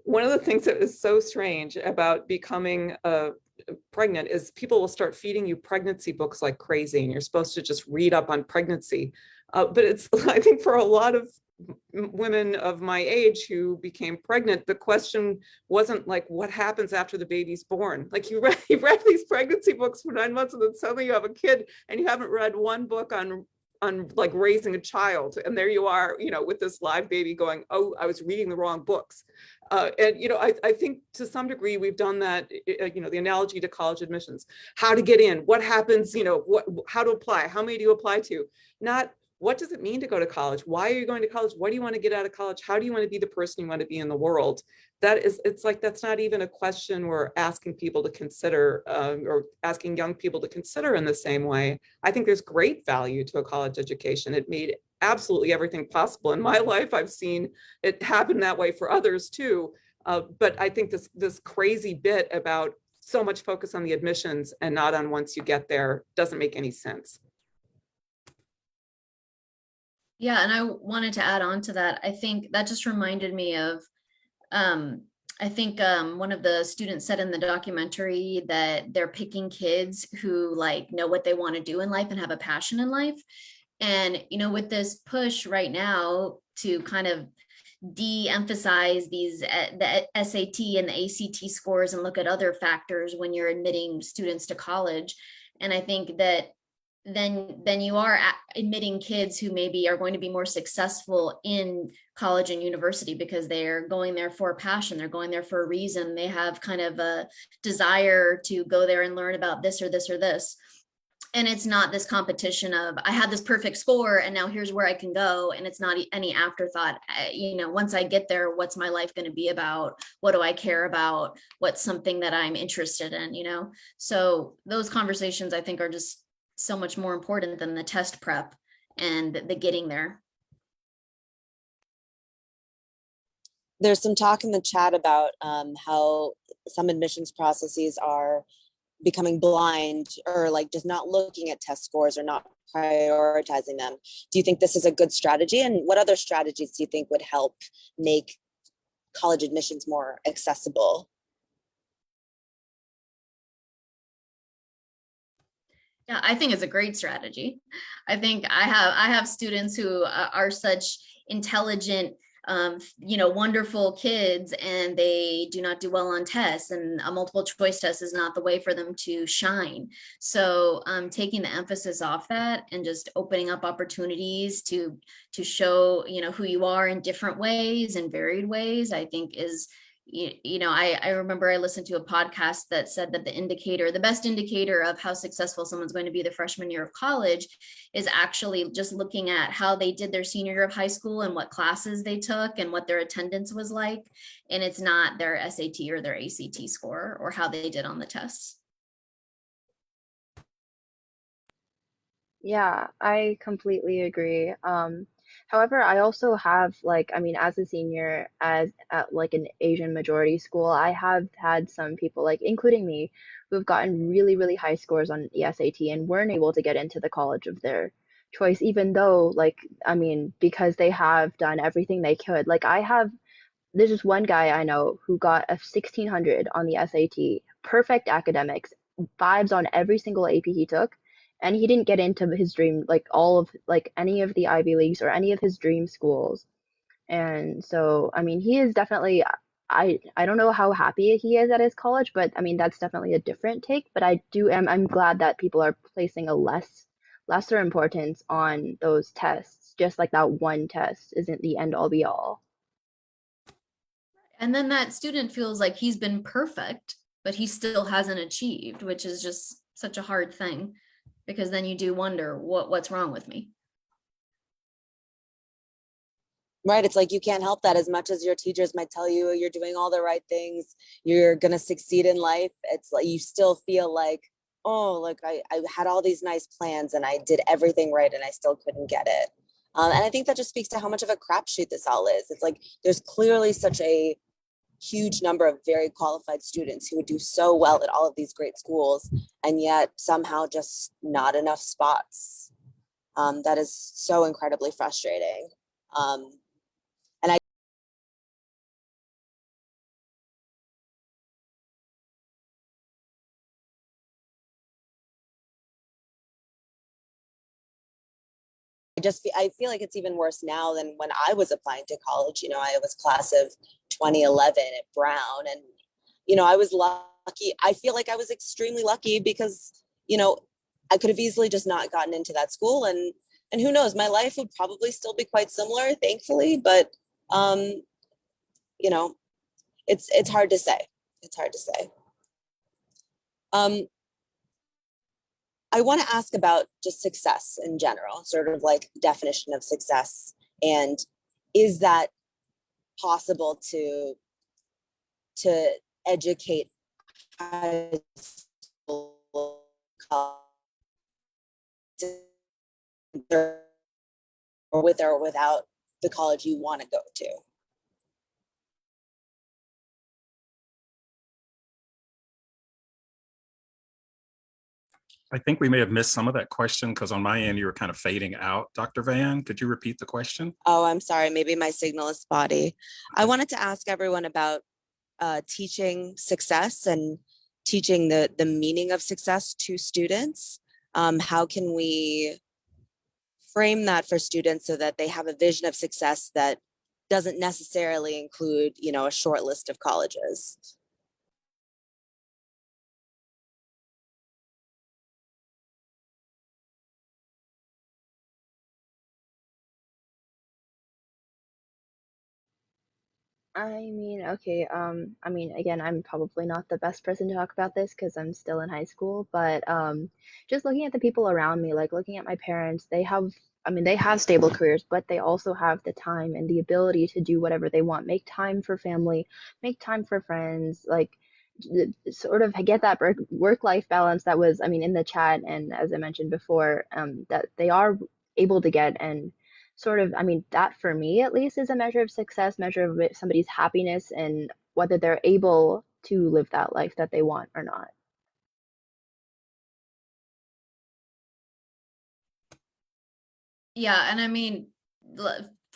one of the things that is so strange about becoming pregnant is people will start feeding you pregnancy books like crazy, and you're supposed to just read up on pregnancy. But it's, I think for a lot of women of my age who became pregnant, the question wasn't like, what happens after the baby's born? Like you read these pregnancy books for 9 months, and then suddenly you have a kid and you haven't read one book on like raising a child, and there you are, with this live baby going, oh, I was reading the wrong books. And I think to some degree we've done that. The analogy to college admissions, how to get in, what happens, how to apply, how many do you apply to, not what does it mean to go to college? Why are you going to college? What do you want to get out of college? How do you want to be the person you want to be in the world? It's like, that's not even a question we're asking people to consider, or asking young people to consider in the same way. I think there's great value to a college education. It made absolutely everything possible in my life. I've seen it happen that way for others too. But I think this crazy bit about so much focus on the admissions and not on once you get there doesn't make any sense. Yeah, and I wanted to add on to that. I think that just reminded me of, I think one of the students said in the documentary that they're picking kids who like know what they want to do in life and have a passion in life. And, you know, with this push right now to kind of de-emphasize these the SAT and the ACT scores and look at other factors when you're admitting students to college. And I think that then you are admitting kids who maybe are going to be more successful in college and university because they're going there for a passion, they're going there for a reason, they have kind of a desire to go there and learn about this or this or this. And it's not this competition of, I had this perfect score and now here's where I can go. And it's not any afterthought. You know, once I get there, what's my life going to be about? What do I care about? What's something that I'm interested in, you know? So those conversations I think are just so much more important than the test prep and the getting there. There's some talk in the chat about how some admissions processes are becoming blind or like just not looking at test scores or not prioritizing them. Do you think this is a good strategy? And what other strategies do you think would help make college admissions more accessible? Yeah, I think it's a great strategy. I think I have students who are such intelligent, you know, wonderful kids, and they do not do well on tests, and a multiple choice test is not the way for them to shine. So taking the emphasis off that and just opening up opportunities to show, you know, who you are in different ways and varied ways, I think is, you know, I remember I listened to a podcast that said that the best indicator of how successful someone's going to be the freshman year of college is actually just looking at how they did their senior year of high school and what classes they took and what their attendance was like. And it's not their SAT or their ACT score or how they did on the tests. Yeah, I completely agree. However, I also have like, I mean, as a senior, as at like an Asian majority school, I have had some people, like including me, who have gotten really, really high scores on the SAT and weren't able to get into the college of their choice, even though, like, I mean, because they have done everything they could. Like, there's just one guy I know who got a 1600 on the SAT, perfect academics, fives on every single AP he took, and he didn't get into his dream, like all of like any of the Ivy Leagues or any of his dream schools. And so, I mean, he is definitely, I don't know how happy he is at his college, but I mean, that's definitely a different take. But I'm glad that people are placing a lesser importance on those tests, just like that one test isn't the end all be all. And then that student feels like he's been perfect, but he still hasn't achieved, which is just such a hard thing, because then you do wonder what's wrong with me. Right, it's like you can't help that. As much as your teachers might tell you you're doing all the right things, you're gonna succeed in life, it's like you still feel like, oh, like I had all these nice plans and I did everything right and I still couldn't get it. And I think that just speaks to how much of a crapshoot this all is. It's like there's clearly such a huge number of very qualified students who would do so well at all of these great schools, and yet somehow just not enough spots. That is so incredibly frustrating. And I I feel like it's even worse now than when I was applying to college. You know, I was class of 2011 at Brown, and you know, I was lucky. I feel like I was extremely lucky because, you know, I could have easily just not gotten into that school, and who knows, my life would probably still be quite similar, thankfully, but you know, it's hard to say. It's hard to say. I want to ask about just success in general, sort of like definition of success. And is that possible to educate high school or with or without the college you want to go to? I think we may have missed some of that question because on my end, you were kind of fading out. Dr. Van, could you repeat the question? Oh, I'm sorry. Maybe my signal is spotty. I wanted to ask everyone about teaching success and teaching the meaning of success to students. How can we frame that for students so that they have a vision of success that doesn't necessarily include, you know, a short list of colleges? Okay, again, I'm probably not the best person to talk about this because I'm still in high school, but just looking at the people around me, like looking at my parents, they have stable careers, but they also have the time and the ability to do whatever they want, make time for family, make time for friends, like sort of get that work-life balance that was, in the chat, and as I mentioned before, that they are able to get. And sort of, that for me at least is a measure of success, measure of somebody's happiness and whether they're able to live that life that they want or not. Yeah, and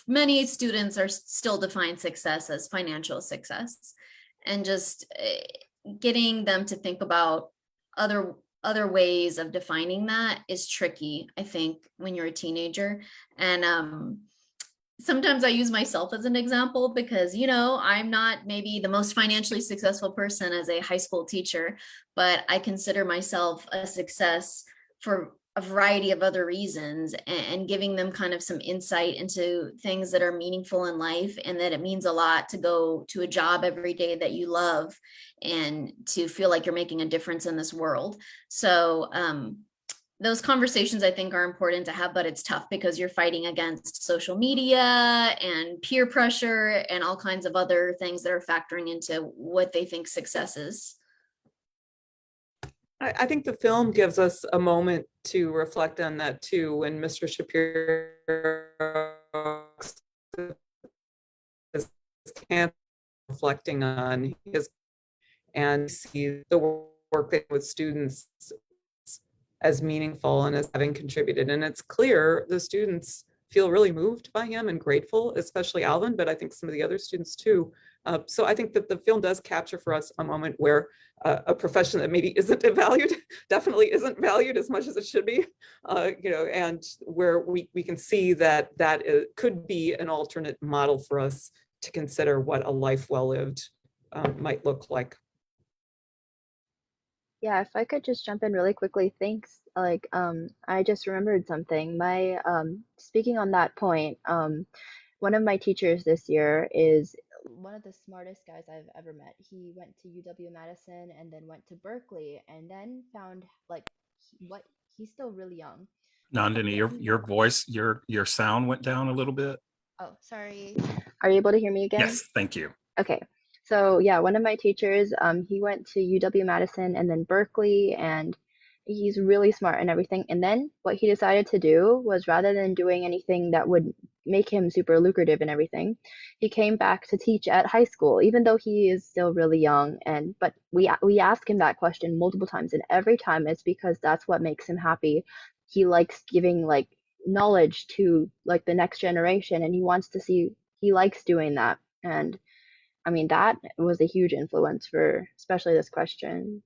many students are still define success as financial success, and just getting them to think about other ways of defining that is tricky, I think, when you're a teenager. And sometimes I use myself as an example because, I'm not maybe the most financially successful person as a high school teacher, but I consider myself a success for a variety of other reasons, and giving them kind of some insight into things that are meaningful in life, and that it means a lot to go to a job every day that you love and to feel like you're making a difference in this world. So those conversations I think are important to have, but it's tough because you're fighting against social media and peer pressure and all kinds of other things that are factoring into what they think success is. I think the film gives us a moment to reflect on that too, when Mr. Shapiro is reflecting on his and see the work with students as meaningful and as having contributed. And it's clear the students feel really moved by him and grateful, especially Alvin, but I think some of the other students too. So I think that the film does capture for us a moment where a profession that maybe isn't valued, definitely isn't valued as much as it should be, and where we can see that could be an alternate model for us to consider what a life well lived might look like. Yeah, if I could just jump in really quickly, thanks. I just remembered something. Speaking on that point, one of my teachers this year is one of the smartest guys I've ever met. He went to UW-Madison and then went to Berkeley and then found he's still really young. Nandini, your voice, your sound went down a little bit. Oh, sorry. Are you able to hear me again? Yes, thank you. Okay. So yeah, one of my teachers, he went to UW-Madison and then Berkeley, and he's really smart and everything. And then what he decided to do was, rather than doing anything that would make him super lucrative and everything, he came back to teach at high school, even though he is still really young. But we asked him that question multiple times, and every time it's because that's what makes him happy. He likes giving knowledge to the next generation, and he likes doing that. And that was a huge influence for especially this question.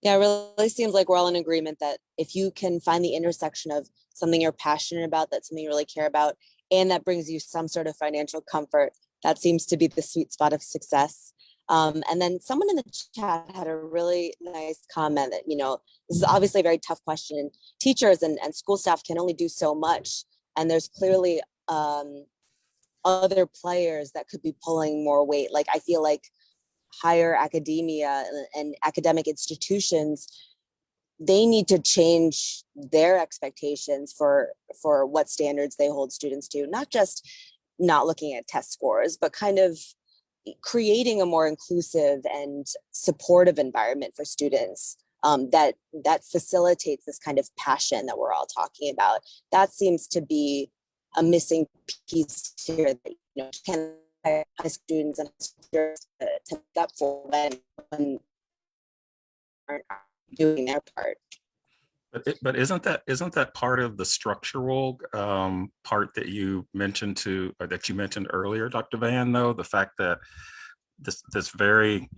Yeah, it really seems like we're all in agreement that if you can find the intersection of something you're passionate about, that's something you really care about, and that brings you some sort of financial comfort, that seems to be the sweet spot of success. And then someone in the chat had a really nice comment that, this is obviously a very tough question, and teachers and school staff can only do so much. And there's clearly other players that could be pulling more weight. I feel like higher academia and academic institutions, they need to change their expectations for what standards they hold students to, not just not looking at test scores, but kind of creating a more inclusive and supportive environment for students, that facilitates this kind of passion that we're all talking about. That seems to be a missing piece here that, you know, can high students and students to make up for when aren't doing their part. But isn't that part of the structural part that you mentioned earlier, Dr. Van, though, the fact that this very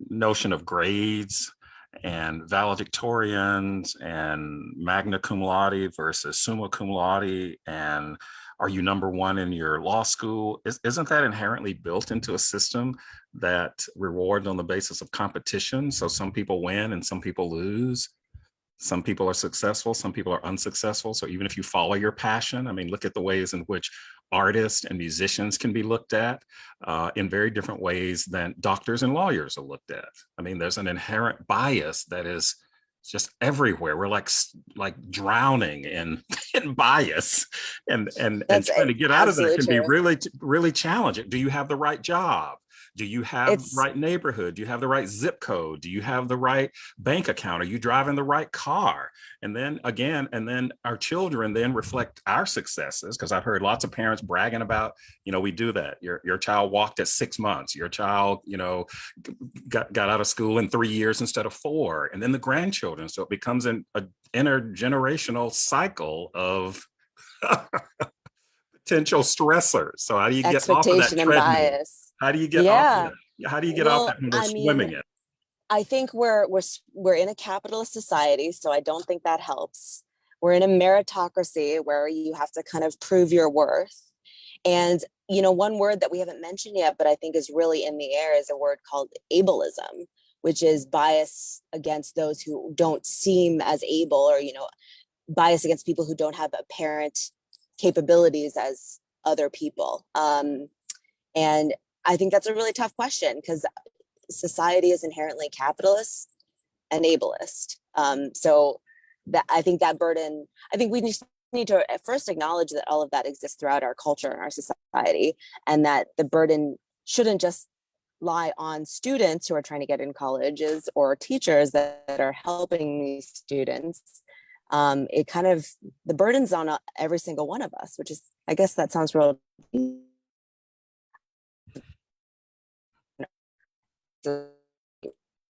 notion of grades and valedictorians and magna cum laude versus summa cum laude, and are you number one in your law school? Isn't that inherently built into a system that rewards on the basis of competition? So some people win and some people lose. Some people are successful, some people are unsuccessful. So even if you follow your passion, I mean, look at the ways in which artists and musicians can be looked at in very different ways than doctors and lawyers are looked at. I mean, there's an inherent bias that is just everywhere. We're like drowning in bias, and trying to get out of that can be really, really challenging. Do you have the right job? Do you have the right neighborhood? Do you have the right zip code? Do you have the right bank account? Are you driving the right car? And then our children then reflect our successes, because I've heard lots of parents bragging about, you know, we do that. Your child walked at 6 months. Your child, you know, got out of school in 3 years instead of 4. And then the grandchildren. So it becomes an intergenerational cycle of potential stressors. So how do you get off of that treadmill? Bias. How do you get off of that? How do you get off that when we're swimming in? I think we're in a capitalist society, so I don't think that helps. We're in a meritocracy where you have to kind of prove your worth. And, you know, one word that we haven't mentioned yet, but I think is really in the air, is a word called ableism, which is bias against those who don't seem as able, or, you know, bias against people who don't have apparent capabilities as other people. And I think that's a really tough question, because society is inherently capitalist and ableist. So that I think that burden, I think we just need to at first acknowledge that all of that exists throughout our culture and our society, and that the burden shouldn't just lie on students who are trying to get in colleges or teachers that are helping these students. It kind of, the burden's on every single one of us, which is, I guess that sounds real.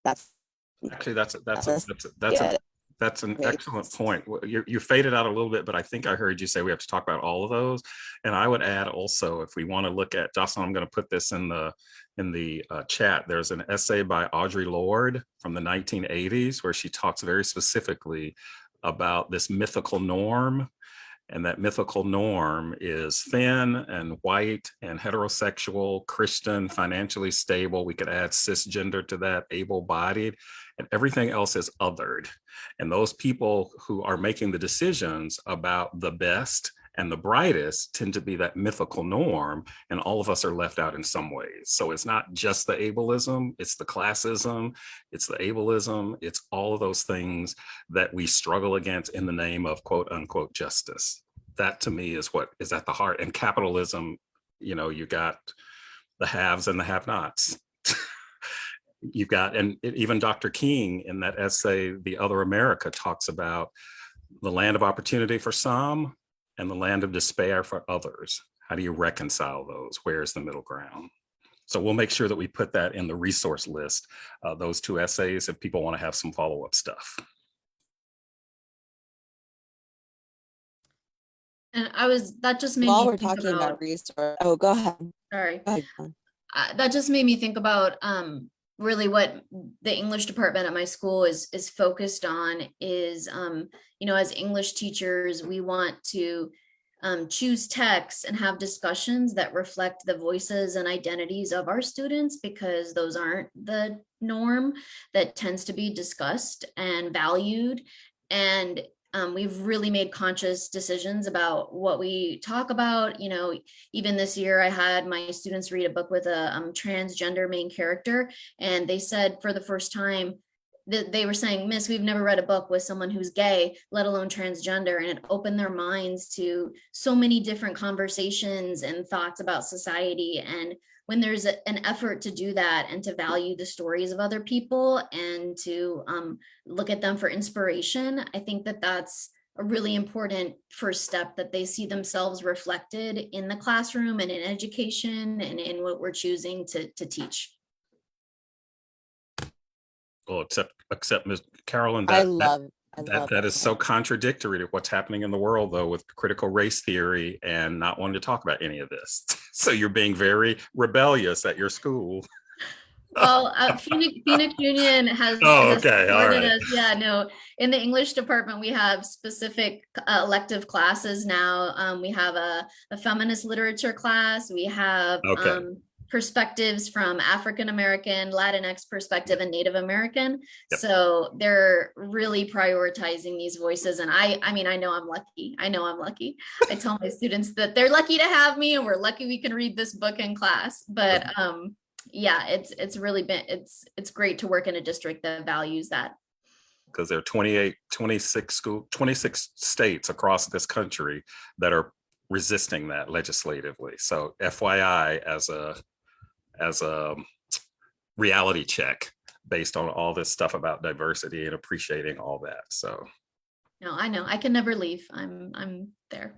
That's an excellent point. You faded out a little bit, but I think I heard you say we have to talk about all of those. And I would add also, if we want to look at, Jocelyn, I'm going to put this in the chat. There's an essay by Audre Lorde from the 1980s where she talks very specifically about this mythical norm. And that mythical norm is thin and white and heterosexual, Christian, financially stable. We could add cisgender to that, able-bodied, and everything else is othered. And those people who are making the decisions about the best and the brightest tend to be that mythical norm, and all of us are left out in some ways. So it's not just the ableism, it's the classism, it's the ableism, it's all of those things that we struggle against in the name of quote unquote justice. That to me is what is at the heart. And capitalism, you know, you got the haves and the have-nots. You've got, and even Dr. King in that essay, The Other America, talks about the land of opportunity for some and the land of despair for others. How do you reconcile those? Where's the middle ground? So we'll make sure that we put that in the resource list, those 2 essays, if people want to have some follow-up stuff. And that just made While me we're think talking about resource, oh, go ahead. Sorry. Go ahead. That just made me think about really what the English department at my school is focused on is, you know, as English teachers, we want to choose texts and have discussions that reflect the voices and identities of our students, because those aren't the norm that tends to be discussed and valued. And We've really made conscious decisions about what we talk about. You know, even this year, I had my students read a book with a transgender main character, and they said for the first time that they were saying, "Miss, we've never read a book with someone who's gay, let alone transgender," and it opened their minds to so many different conversations and thoughts about society. And when there's an effort to do that and to value the stories of other people and to look at them for inspiration, I think that that's a really important first step, that they see themselves reflected in the classroom and in education and in what we're choosing to teach. Well, except Ms. Carolyn, I love that is so contradictory to what's happening in the world, though, with critical race theory and not wanting to talk about any of this. So you're being very rebellious at your school. Well, Phoenix Union has okay, all supported right. us. Yeah, no, in the English department, we have specific elective classes now. We have a feminist literature class. We have perspectives from African American, Latinx perspective, and Native American. Yep. So they're really prioritizing these voices. And I mean, I know I'm lucky. I tell my students that they're lucky to have me, and we're lucky we can read this book in class. But yeah, it's really been, it's great to work in a district that values that. Because there are 26 states across this country that are resisting that legislatively. So FYI, as a reality check based on all this stuff about diversity and appreciating all that. So no, I know I can never leave. I'm there.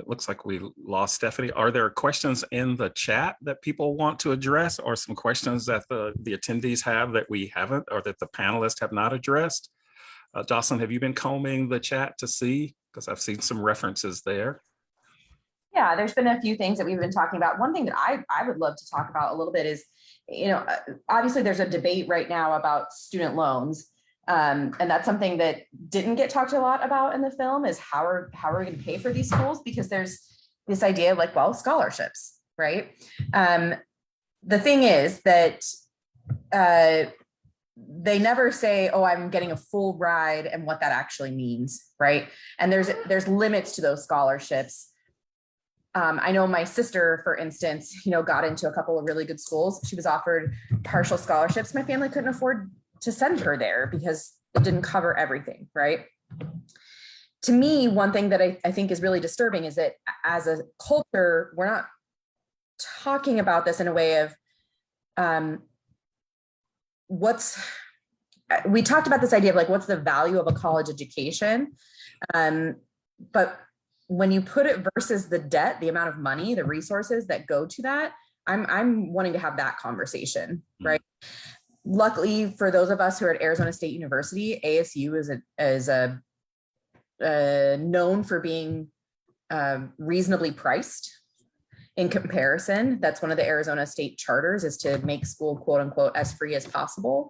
it looks like we lost Stephanie. Are there questions in the chat that people want to address, or some questions that the attendees have that we haven't, or that the panelists have not addressed? Jocelyn, have you been combing the chat to see? Because I've seen some references there. Yeah, there's been a few things that we've been talking about. One thing that I would love to talk about a little bit is, you know, obviously there's a debate right now about student loans. And that's something that didn't get talked a lot about in the film, is how are we going to pay for these schools? Because there's this idea of like, well, scholarships, right? The thing is that they never say, oh, I'm getting a full ride, and what that actually means, right? And there's limits to those scholarships. I know my sister, for instance, you know, got into a couple of really good schools. She was offered partial scholarships. My family couldn't afford to send her there because it didn't cover everything, right? To me, one thing that I think is really disturbing is that as a culture, we're not talking about this in a way of we talked about this idea of like, what's the value of a college education? But when you put it versus the debt, the amount of money, the resources that go to that, I'm wanting to have that conversation, right? Luckily for those of us who are at Arizona State University, ASU is known for being reasonably priced in comparison. That's one of the Arizona State charters, is to make school, quote unquote, as free as possible.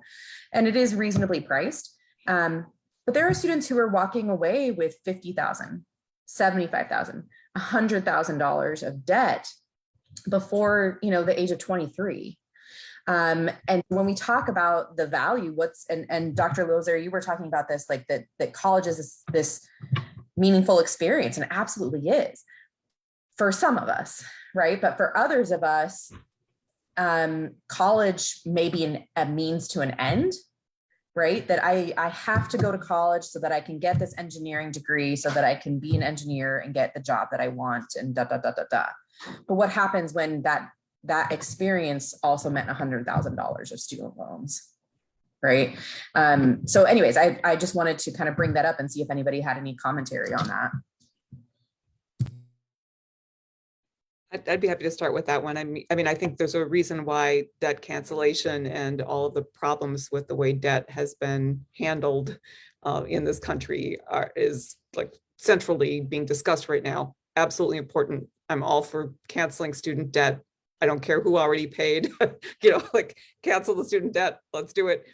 And it is reasonably priced. But there are students who are walking away with $50,000, $75,000, $100,000 of debt before, you know, the age of 23. And when we talk about the value, and Dr. Lozer, you were talking about this, like that college is this meaningful experience, and it absolutely is for some of us, right? But for others of us, college may be a means to an end, right? That I have to go to college so that I can get this engineering degree, so that I can be an engineer and get the job that I want, and da, da, da, da, da. But what happens when that experience also meant $100,000 of student loans, right? So anyways, I just wanted to kind of bring that up and see if anybody had any commentary on that. I'd be happy to start with that one. I mean, I think there's a reason why debt cancellation and all of the problems with the way debt has been handled in this country is like centrally being discussed right now. Absolutely important. I'm all for canceling student debt. I don't care who already paid, like cancel the student debt, let's do it.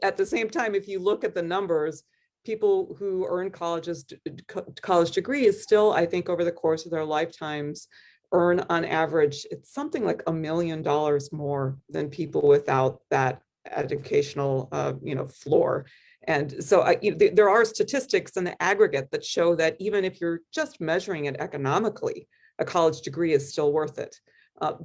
At the same time, if you look at the numbers, people who earn college degrees still, I think over the course of their lifetimes, earn on average, it's something like $1 million more than people without that educational, floor. And so there are statistics in the aggregate that show that even if you're just measuring it economically, a college degree is still worth it.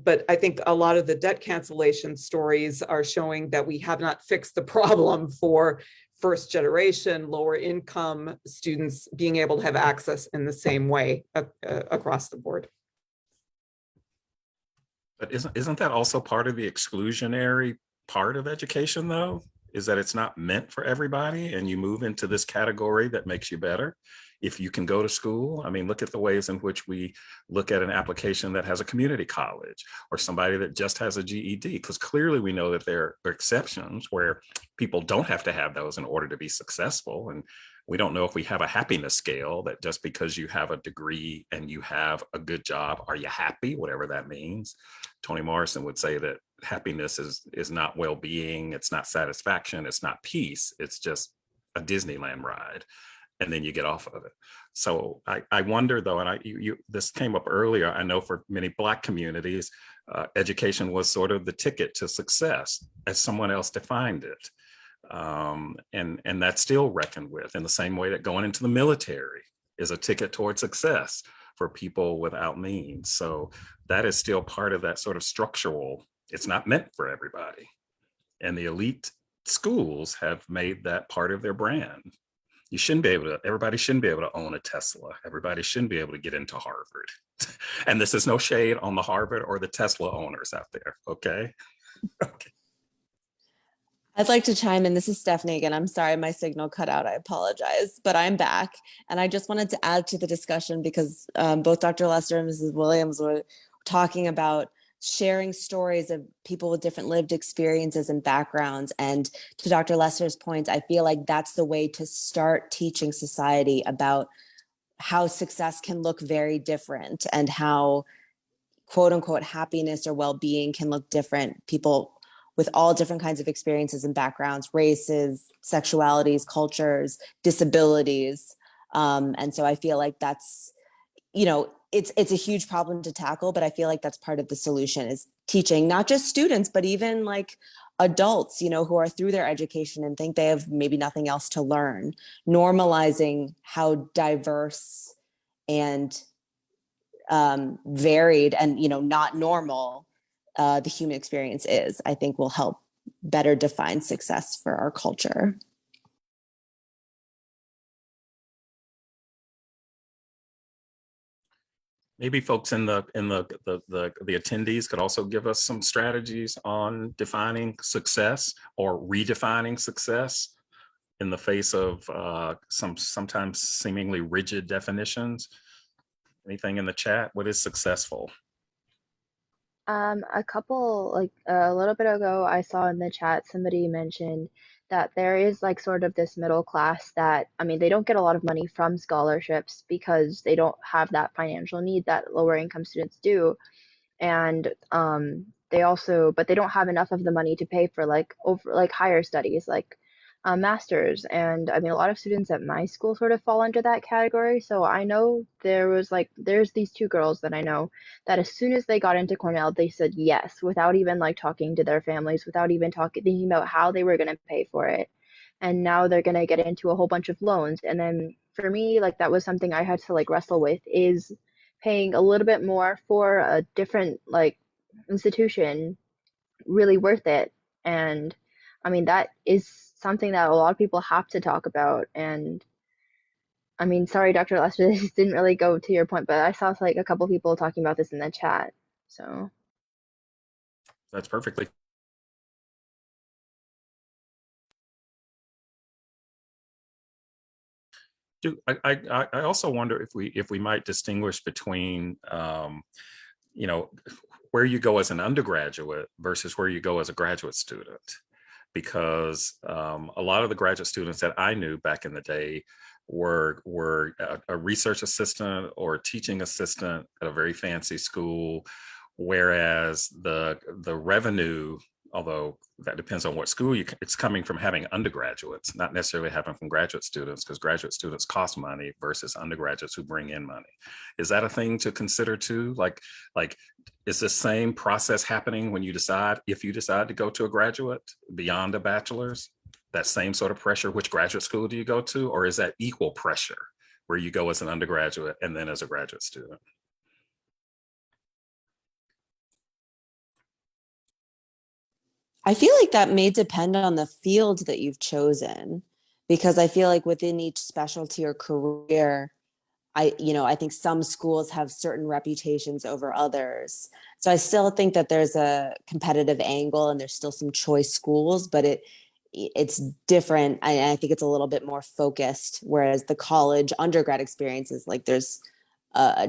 But I think a lot of the debt cancellation stories are showing that we have not fixed the problem for first generation, lower income students being able to have access in the same way across the board. But isn't that also part of the exclusionary part of education, though? Is that it's not meant for everybody, and you move into this category that makes you better if you can go to school? I mean, look at the ways in which we look at an application that has a community college or somebody that just has a GED, because clearly we know that there are exceptions where people don't have to have those in order to be successful. And we don't know if we have a happiness scale that just because you have a degree and you have a good job, are you happy, whatever that means. Toni Morrison would say that happiness is not well-being, it's not satisfaction, it's not peace, it's just a Disneyland ride, and then you get off of it. So I wonder though, and this came up earlier, I know for many Black communities, education was sort of the ticket to success as someone else defined it. And that's still reckoned with in the same way that going into the military is a ticket toward success for people without means. So that is still part of that sort of structural, it's not meant for everybody. And the elite schools have made that part of their brand. You shouldn't be able to, everybody shouldn't be able to own a Tesla. Everybody shouldn't be able to get into Harvard. And this is no shade on the Harvard or the Tesla owners out there, okay? Okay. I'd like to chime in. This is Stephanie again. I'm sorry, my signal cut out. I apologize, but I'm back. And I just wanted to add to the discussion because both Dr. Lester and Mrs. Williams were talking about sharing stories of people with different lived experiences and backgrounds. And to Dr. Lester's point, I feel like that's the way to start teaching society about how success can look very different and how quote unquote happiness or well-being can look different. People with all different kinds of experiences and backgrounds, races, sexualities, cultures, disabilities. And so I feel like that's, it's a huge problem to tackle, but I feel like that's part of the solution is teaching not just students, but even like adults, who are through their education and think they have maybe nothing else to learn, normalizing how diverse and varied and, not normal the human experience is, I think will help better define success for our culture. Maybe folks in the attendees could also give us some strategies on defining success or redefining success in the face of sometimes seemingly rigid definitions. Anything in the chat? What is successful? A little bit ago, I saw in the chat somebody mentioned that there is like sort of this middle class that, they don't get a lot of money from scholarships because they don't have that financial need that lower income students do. And but they don't have enough of the money to pay for higher studies, like masters. And a lot of students at my school sort of fall under that category. So I know there's these two girls that I know that as soon as they got into Cornell, they said yes, without even talking to their families, without even thinking about how they were going to pay for it. And now they're going to get into a whole bunch of loans. And then for me, that was something I had to wrestle with, is paying a little bit more for a different institution really worth it? And that is something that a lot of people have to talk about. And sorry, Dr. Lester, this didn't really go to your point, but I saw a couple people talking about this in the chat. So that's perfectly. I also wonder if we might distinguish between where you go as an undergraduate versus where you go as a graduate student, because a lot of the graduate students that I knew back in the day were a research assistant or a teaching assistant at a very fancy school, Whereas the revenue, although that depends on what school it's coming from having undergraduates, not necessarily having from graduate students, because graduate students cost money versus undergraduates who bring in money. Is that a thing to consider too? Like is the same process happening when you decide, if you decide to go to a graduate beyond a bachelor's, that same sort of pressure? Which graduate school do you go to? Or is that equal pressure where you go as an undergraduate and then as a graduate student? I feel like that may depend on the field that you've chosen, because I feel like within each specialty or career, I think some schools have certain reputations over others. So I still think that there's a competitive angle and there's still some choice schools, but it's different. I think it's a little bit more focused, whereas the college undergrad experience is like there's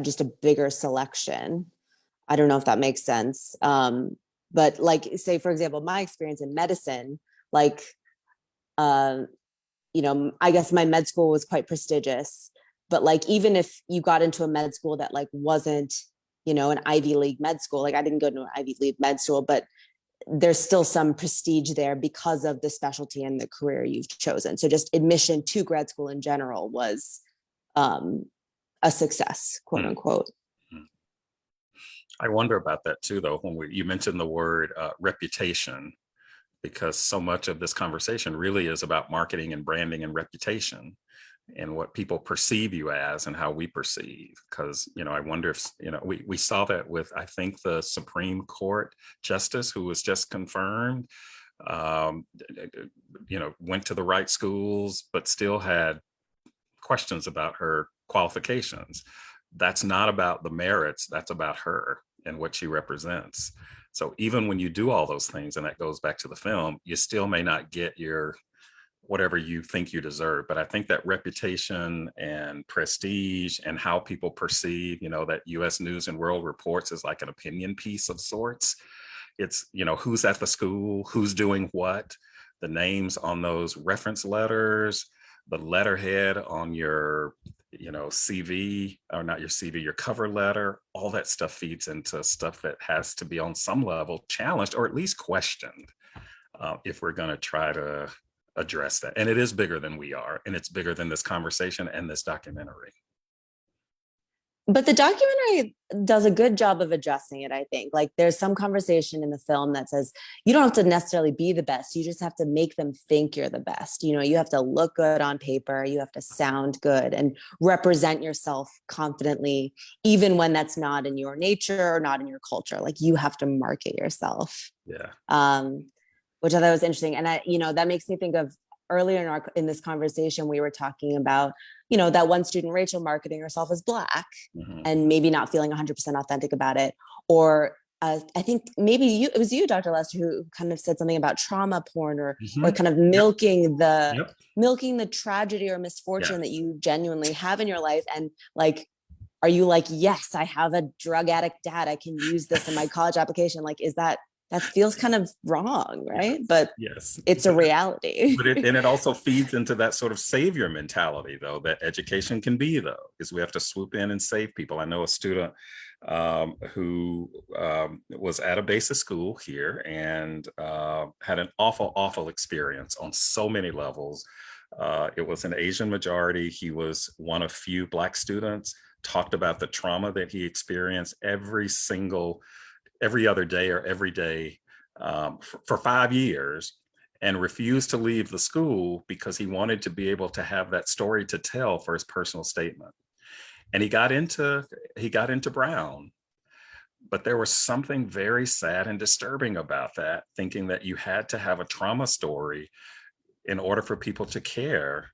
just a bigger selection. I don't know if that makes sense. But like, say, for example, my experience in medicine, like, I guess my med school was quite prestigious, but like, even if you got into a med school that like wasn't, an Ivy League med school, like I didn't go to an Ivy League med school, but there's still some prestige there because of the specialty and the career you've chosen. So just admission to grad school in general was a success, quote unquote. I wonder about that too, though, when you mentioned the word reputation, because so much of this conversation really is about marketing and branding and reputation and what people perceive you as and how we perceive. Because, I wonder if, we saw that with, I think, the Supreme Court justice who was just confirmed, went to the right schools, but still had questions about her qualifications. That's not about the merits, that's about her and what she represents. So even when you do all those things, and that goes back to the film, you still may not get your whatever you think you deserve. But I think that reputation and prestige and how people perceive, that US News and World Reports is like an opinion piece of sorts. It's, who's at the school, who's doing what, the names on those reference letters, the letterhead on your CV, or not your CV, your cover letter, all that stuff feeds into stuff that has to be on some level challenged or at least questioned if we're going to try to address that. And it is bigger than we are, and it's bigger than this conversation and this documentary. But the documentary does a good job of addressing it, I think. Like there's some conversation in the film that says you don't have to necessarily be the best. You just have to make them think you're the best. You have to look good on paper. You have to sound good and represent yourself confidently, even when that's not in your nature or not in your culture. Like you have to market yourself. Yeah. Which I thought was interesting. And that makes me think of earlier in this conversation, we were talking about, that one student, Rachel, marketing herself as Black and maybe not feeling 100% authentic about it. Or I think maybe it was you, Dr. Lester, who kind of said something about trauma porn or kind of milking the tragedy or misfortune that you genuinely have in your life. And like, are you like, yes, I have a drug addict dad, I can use this in my college application? Like, that feels kind of wrong, right? But yes, it's a reality. And it also feeds into that sort of savior mentality, though, that education can be, though, is we have to swoop in and save people. I know a student who was at a basic school here and had an awful experience on so many levels. It was an Asian majority. He was one of few Black students, talked about the trauma that he experienced every other day or every day for 5 years, and refused to leave the school because he wanted to be able to have that story to tell for his personal statement. And he got into Brown, but there was something very sad and disturbing about that, thinking that you had to have a trauma story in order for people to care.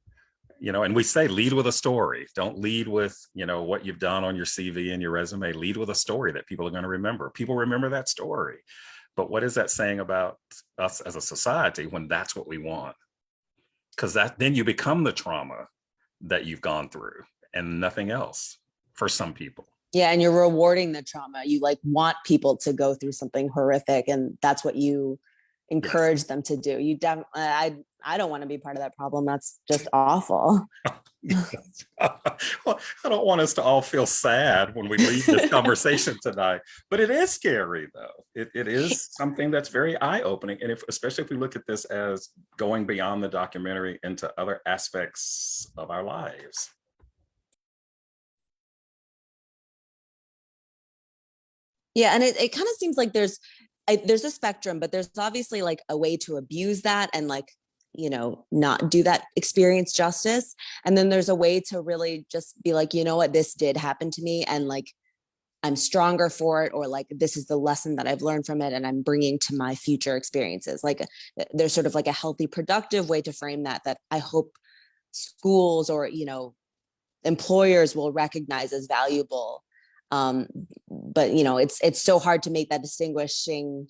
And we say lead with a story. Don't lead with, what you've done on your CV and your resume. Lead with a story that people are going to remember. People remember that story. But what is that saying about us as a society when that's what we want? Because then you become the trauma that you've gone through and nothing else for some people. Yeah, and you're rewarding the trauma. You like want people to go through something horrific, and that's what you encourage them to do. I don't want to be part of that problem. That's just awful. Well, I don't want us to all feel sad when we leave this conversation tonight, but it is scary though. It is something that's very eye-opening. And especially if we look at this as going beyond the documentary into other aspects of our lives. Yeah, and it kind of seems like there's a spectrum, but there's obviously like a way to abuse that and like, not do that experience justice. And then there's a way to really just be like, you know what, this did happen to me and like, I'm stronger for it, or like, this is the lesson that I've learned from it and I'm bringing to my future experiences. Like there's sort of like a healthy, productive way to frame that I hope schools or, employers will recognize as valuable. But it's so hard to make that distinguishing.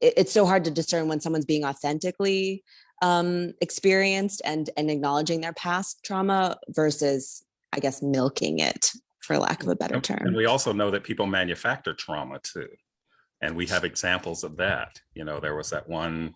It's so hard to discern when someone's being authentically experienced and acknowledging their past trauma versus, I guess, milking it, for lack of a better term. And we also know that people manufacture trauma too. And we have examples of that. There was that one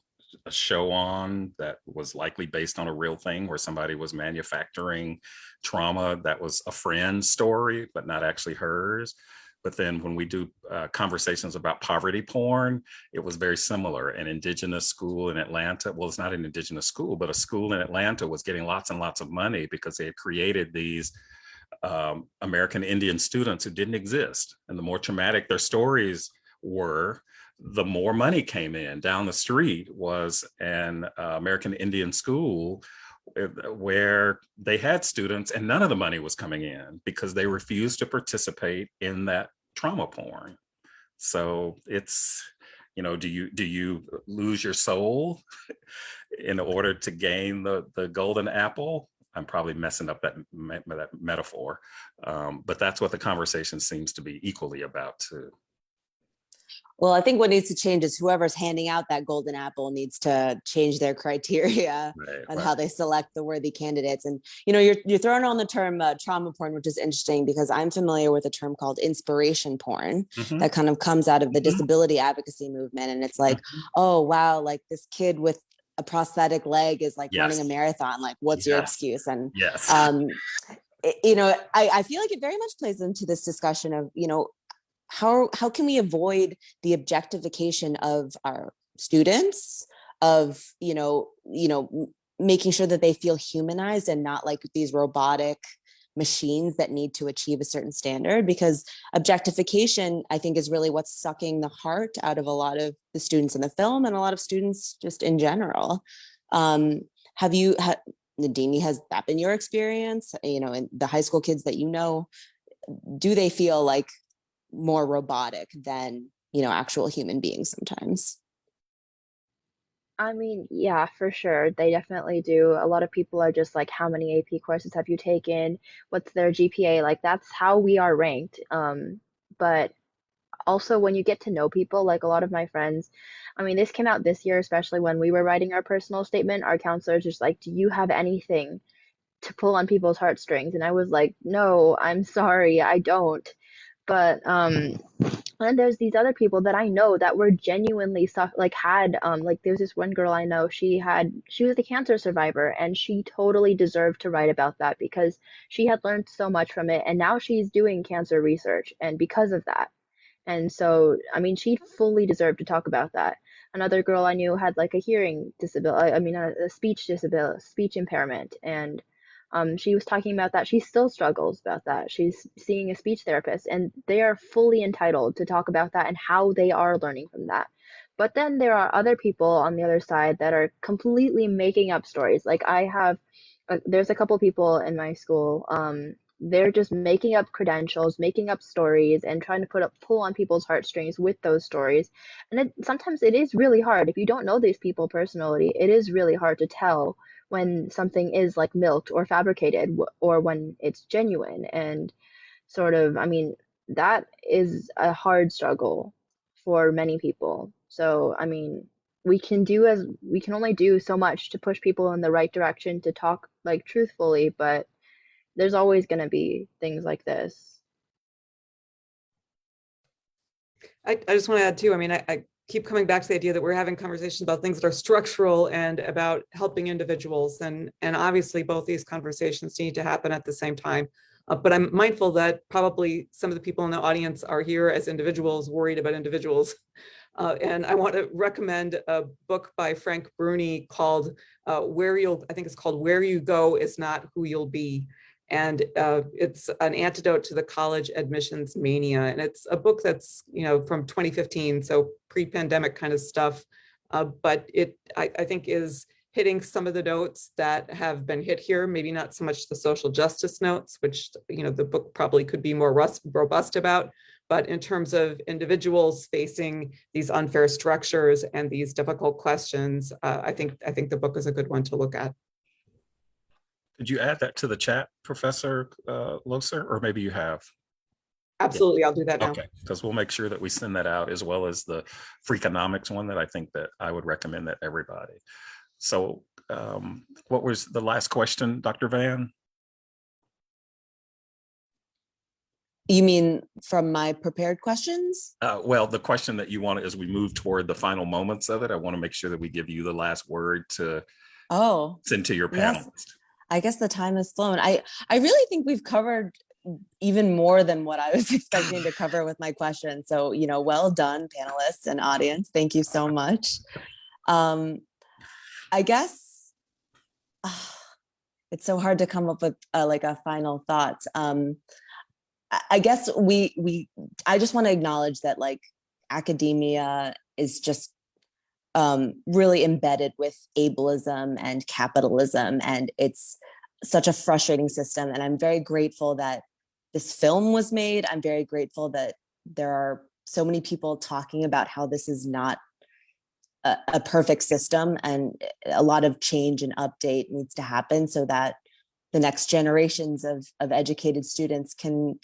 show on that was likely based on a real thing where somebody was manufacturing trauma that was a friend's story, but not actually hers. But then when we do conversations about poverty porn, it was very similar. An indigenous school in Atlanta, well, it's not an indigenous school, but a school in Atlanta was getting lots and lots of money because they had created these American Indian students who didn't exist. And the more traumatic their stories were, the more money came in. Down the street was an American Indian school where they had students and none of the money was coming in because they refused to participate in that trauma porn. So it's, do you lose your soul in order to gain the golden apple? I'm probably messing up that metaphor, but that's what the conversation seems to be equally about too. Well, I think what needs to change is whoever's handing out that golden apple needs to change their criteria on how they select the worthy candidates. And, you're throwing on the term trauma porn, which is interesting because I'm familiar with a term called inspiration porn that kind of comes out of the disability advocacy movement. And it's like, oh, wow, like this kid with a prosthetic leg is like running a marathon. Like, what's your excuse? And, I feel like it very much plays into this discussion of, how can we avoid the objectification of our students, of making sure that they feel humanized and not like these robotic machines that need to achieve a certain standard? Because objectification, I think, is really what's sucking the heart out of a lot of the students in the film and a lot of students just in general. Nadine, has that been your experience? And the high school kids that do they feel like more robotic than actual human beings sometimes? I mean, yeah, for sure. They definitely do. A lot of people are just like, how many AP courses have you taken? What's their GPA? Like, that's how we are ranked. But also when you get to know people, like a lot of my friends, I mean, this came out this year, especially when we were writing our personal statement, our counselors just like, do you have anything to pull on people's heartstrings? And I was like, no, I'm sorry, I don't. But and there's these other people that I know that were genuinely like there's this one girl I know, she was a cancer survivor and she totally deserved to write about that because she had learned so much from it and now she's doing cancer research and because of that. And so, I mean, she fully deserved to talk about that. Another girl I knew had like a hearing disability, a speech disability, speech impairment, and she was talking about that. She still struggles about that. She's seeing a speech therapist, and they are fully entitled to talk about that and how they are learning from that. But then there are other people on the other side that are completely making up stories. Like there's a couple people in my school. They're just making up credentials, making up stories, and trying to pull on people's heartstrings with those stories. And sometimes it is really hard. If you don't know these people personally, it is really hard to tell when something is like milked or fabricated or when it's genuine. And sort of, I mean, that is a hard struggle for many people. So, I mean, we can only do so much to push people in the right direction to talk like truthfully, but there's always going to be things like this. I just want to add too, I mean, keep coming back to the idea that we're having conversations about things that are structural and about helping individuals. And obviously both these conversations need to happen at the same time. But I'm mindful that probably some of the people in the audience are here as individuals worried about individuals. And I want to recommend a book by Frank Bruni called Where You Go Is Not Who You'll Be. And it's an antidote to the college admissions mania. And it's a book that's, from 2015, so pre-pandemic kind of stuff. But I think is hitting some of the notes that have been hit here, maybe not so much the social justice notes, which, the book probably could be more robust about, but in terms of individuals facing these unfair structures and these difficult questions, I think the book is a good one to look at. Could you add that to the chat, Professor Loser, or maybe you have? Absolutely, yeah. I'll do that now. Okay, because we'll make sure that we send that out, as well as the Freakonomics one that I think that I would recommend that everybody. So what was the last question, Dr. Van? You mean from my prepared questions? Well, the question that you want, as we move toward the final moments of it, I want to make sure that we give you the last word to send to your panelists. Yes. I guess the time has flown. I really think we've covered even more than what I was expecting to cover with my questions. So, well done, panelists and audience. Thank you so much. I guess it's so hard to come up with a final thought. I guess I just want to acknowledge that academia is just really embedded with ableism and capitalism, and it's such a frustrating system. And I'm very grateful that this film was made. I'm very grateful that there are so many people talking about how this is not a perfect system, and a lot of change and update needs to happen so that the next generations of educated students can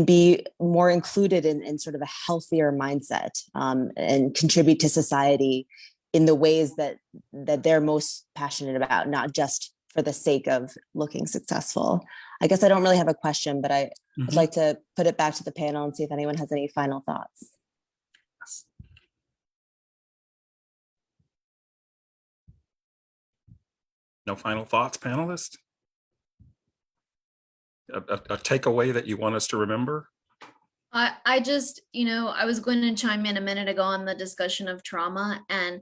be more included in sort of a healthier mindset, and contribute to society in the ways that they're most passionate about, not just for the sake of looking successful. I guess I don't really have a question, but I'd like to put it back to the panel and see if anyone has any final thoughts. No final thoughts, panelists? A takeaway that you want us to remember? I just, I was going to chime in a minute ago on the discussion of trauma. And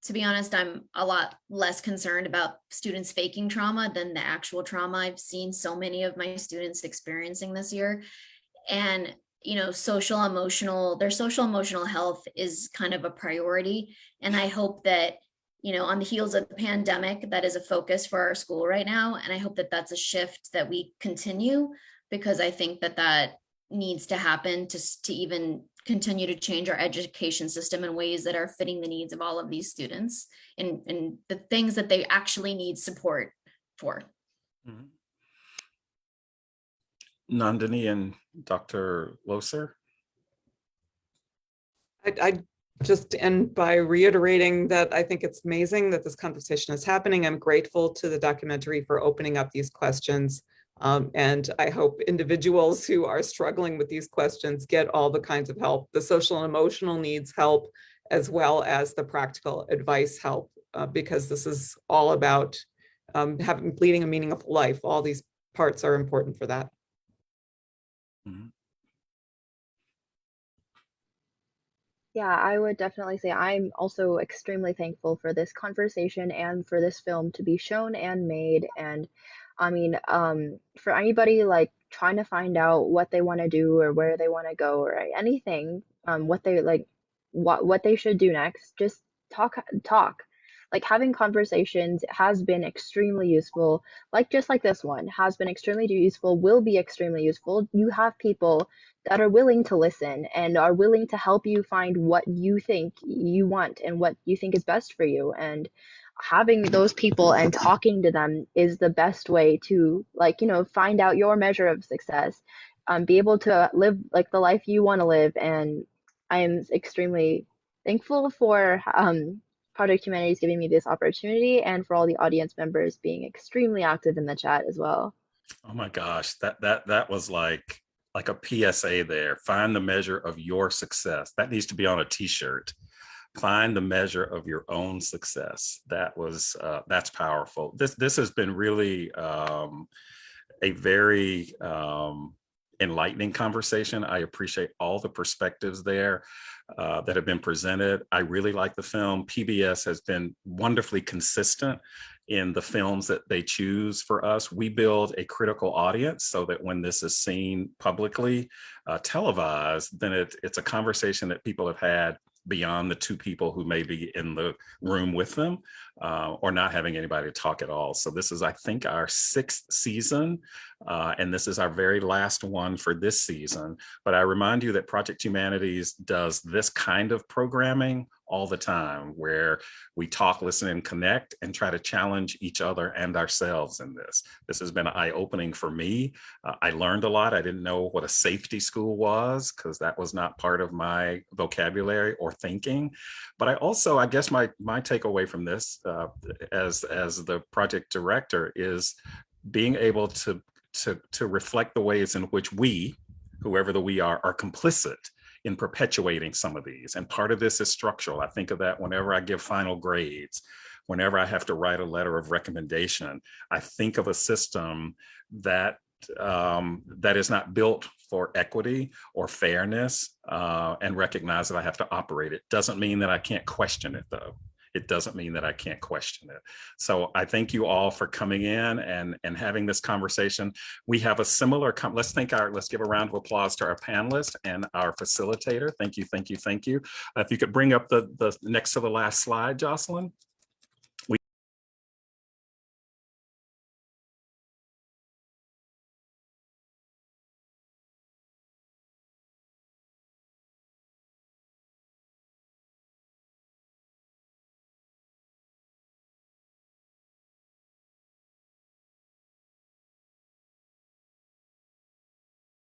to be honest, I'm a lot less concerned about students faking trauma than the actual trauma I've seen so many of my students experiencing this year. And, their social emotional health is kind of a priority. And I hope that, on the heels of the pandemic, that is a focus for our school right now. And I hope that that's a shift that we continue, because I think that needs to happen to even continue to change our education system in ways that are fitting the needs of all of these students and the things that they actually need support for. Nandini and Dr. Loser? I just end by reiterating that I think it's amazing that this conversation is happening. I'm grateful to the documentary for opening up these questions. And I hope individuals who are struggling with these questions get all the kinds of help, the social and emotional needs help, as well as the practical advice help, because this is all about leading a meaningful life. All these parts are important for that. Yeah, I would definitely say I'm also extremely thankful for this conversation and for this film to be shown and made. And I mean, for anybody trying to find out what they want to do or where they want to go or anything, what they what they should do next, just talk. Having conversations has been extremely useful. Just like this one has been extremely useful, will be extremely useful. You have people that are willing to listen and are willing to help you find what you think you want and what you think is best for you. And having those people and talking to them is the best way to find out your measure of success, be able to live the life you want to live. And I am extremely thankful for Project Humanities giving me this opportunity, and for all the audience members being extremely active in the chat as well. Oh my gosh, that was like a PSA there. Find the measure of your success. That needs to be on a t-shirt. Find the measure of your own success. That's powerful. This has been really a very enlightening conversation. I appreciate all the perspectives there that have been presented. I really like the film. PBS has been wonderfully consistent in the films that they choose for us. We build a critical audience so that when this is seen publicly, televised, then it's a conversation that people have had beyond the two people who may be in the room with them, or not having anybody to talk at all. So this is, I think, our 6th season, and this is our very last one for this season. But I remind you that Project Humanities does this kind of programming all the time, where we talk, listen, and connect, and try to challenge each other and ourselves in this. This has been eye-opening for me. I learned a lot. I didn't know what a safety school was, because that was not part of my vocabulary or thinking. But I guess my takeaway from this as the project director is being able to reflect the ways in which we, whoever the we are complicit in perpetuating some of these. And part of this is structural. I think of that whenever I give final grades, whenever I have to write a letter of recommendation. I think of a system that is not built for equity or fairness, and recognize that I have to operate it. Doesn't mean that I can't question it, though. It doesn't mean that I can't question it. So I thank you all for coming in and having this conversation. We have a similar, let's give a round of applause to our panelists and our facilitator. Thank you, thank you, thank you. If you could bring up the next to the last slide, Jocelyn.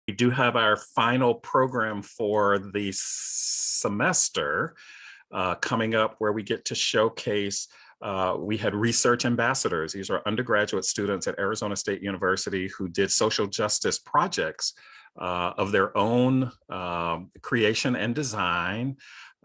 We do have our final program for the semester coming up, where we get to showcase, we had research ambassadors. These are undergraduate students at Arizona State University who did social justice projects of their own creation and design.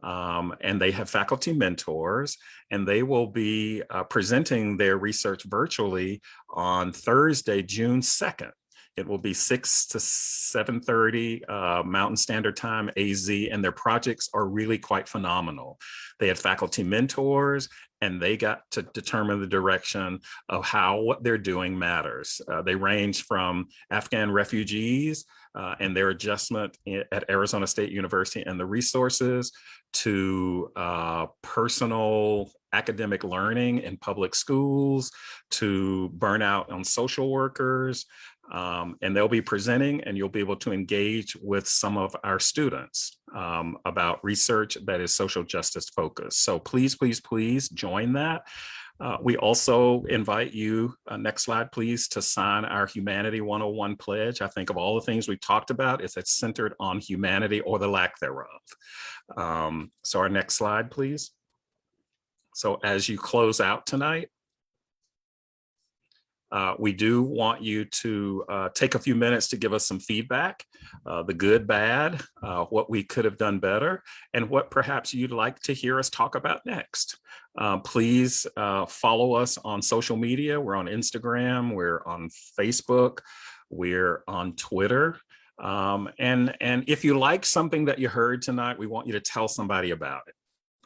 And they have faculty mentors, and they will be presenting their research virtually on Thursday, June 2nd. It will be 6 to 7:30 Mountain Standard Time, AZ, and their projects are really quite phenomenal. They had faculty mentors, and they got to determine the direction of how what they're doing matters. They range from Afghan refugees and their adjustment at Arizona State University and the resources, to personal academic learning in public schools, to burnout on social workers. And they'll be presenting, and you'll be able to engage with some of our students about research that is social justice focused. So please, please, please join that. We also invite you, next slide, please, to sign our Humanity 101 pledge. I think of all the things we've talked about, it's centered on humanity or the lack thereof. So our next slide, please. So as you close out tonight, we do want you to take a few minutes to give us some feedback, the good, bad, what we could have done better, and what perhaps you'd like to hear us talk about next. Please follow us on social media. We're on Instagram, we're on Facebook, we're on Twitter. And if you like something that you heard tonight, we want you to tell somebody about it.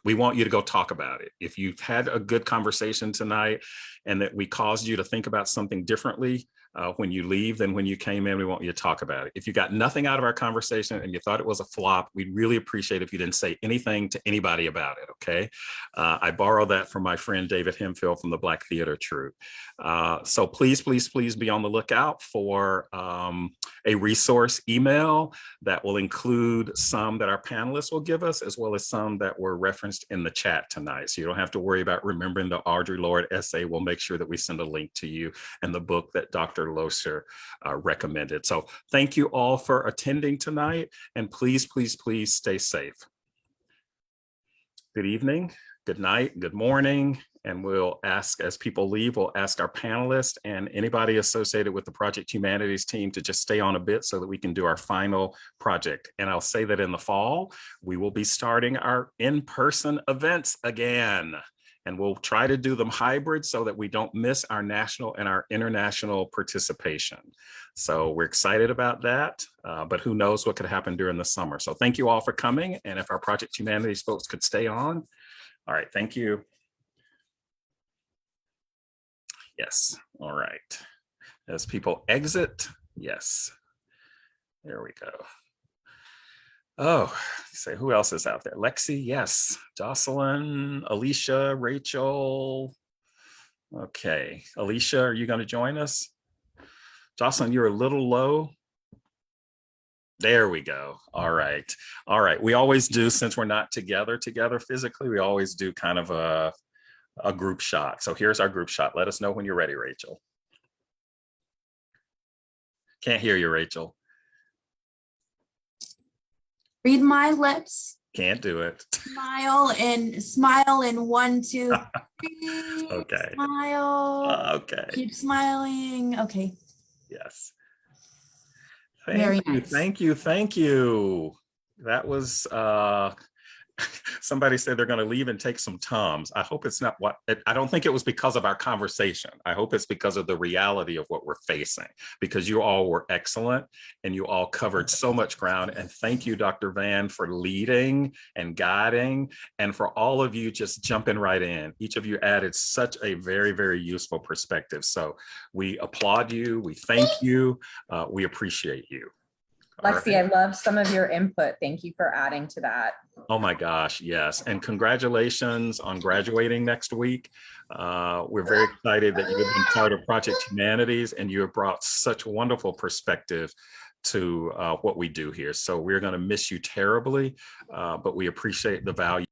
We want you to go talk about it. If you've had a good conversation tonight and that we caused you to think about something differently when you leave than when you came in, we want you to talk about it. If you got nothing out of our conversation and you thought it was a flop, we'd really appreciate if you didn't say anything to anybody about it, okay? I borrowed that from my friend David Hemphill from the Black Theater Troupe. So please, please, please be on the lookout for a resource email that will include some that our panelists will give us, as well as some that were referenced in the chat tonight. So you don't have to worry about remembering the Audre Lorde essay. We'll make sure that we send a link to you and the book that Dr. Loser recommended. So thank you all for attending tonight, and please, please, please stay safe. Good evening, good night, good morning, And we'll ask, as people leave, we'll ask our panelists and anybody associated with the Project Humanities team to just stay on a bit so that we can do our final project. And I'll say that in the fall, we will be starting our in-person events again. And we'll try to do them hybrid so that we don't miss our national and our international participation. So we're excited about that, but who knows what could happen during the summer. So thank you all for coming. And if our Project Humanities folks could stay on. All right, thank you. Yes, all right. As people exit, yes. There we go. Oh, say who else is out there? Lexi, yes. Jocelyn, Alicia, Rachel. Okay, Alicia, are you going to join us? Jocelyn, you're a little low. There we go. All right. All right. We always do, since we're not together physically, we always do kind of a group shot. So here's our group shot. Let us know when you're ready, Rachel. Can't hear you, Rachel. Read my lips. Can't do it. Smile in 1, 2, 3. Okay. Smile. Okay. Keep smiling. Okay. Yes. Very Thank you. nice. Thank you. Thank you. That was somebody said they're going to leave and take some Tums. I hope it's not I don't think it was because of our conversation. I hope it's because of the reality of what we're facing, because you all were excellent and you all covered so much ground. And thank you, Dr. Van, for leading and guiding, and for all of you just jumping right in. Each of you added such a very, very useful perspective. So we applaud you. We thank you. We appreciate you. Lexi, I loved some of your input. Thank you for adding to that. Oh my gosh, yes. And congratulations on graduating next week. We're very excited that you have been part of Project Humanities and you have brought such wonderful perspective to what we do here. So we're going to miss you terribly, but we appreciate the value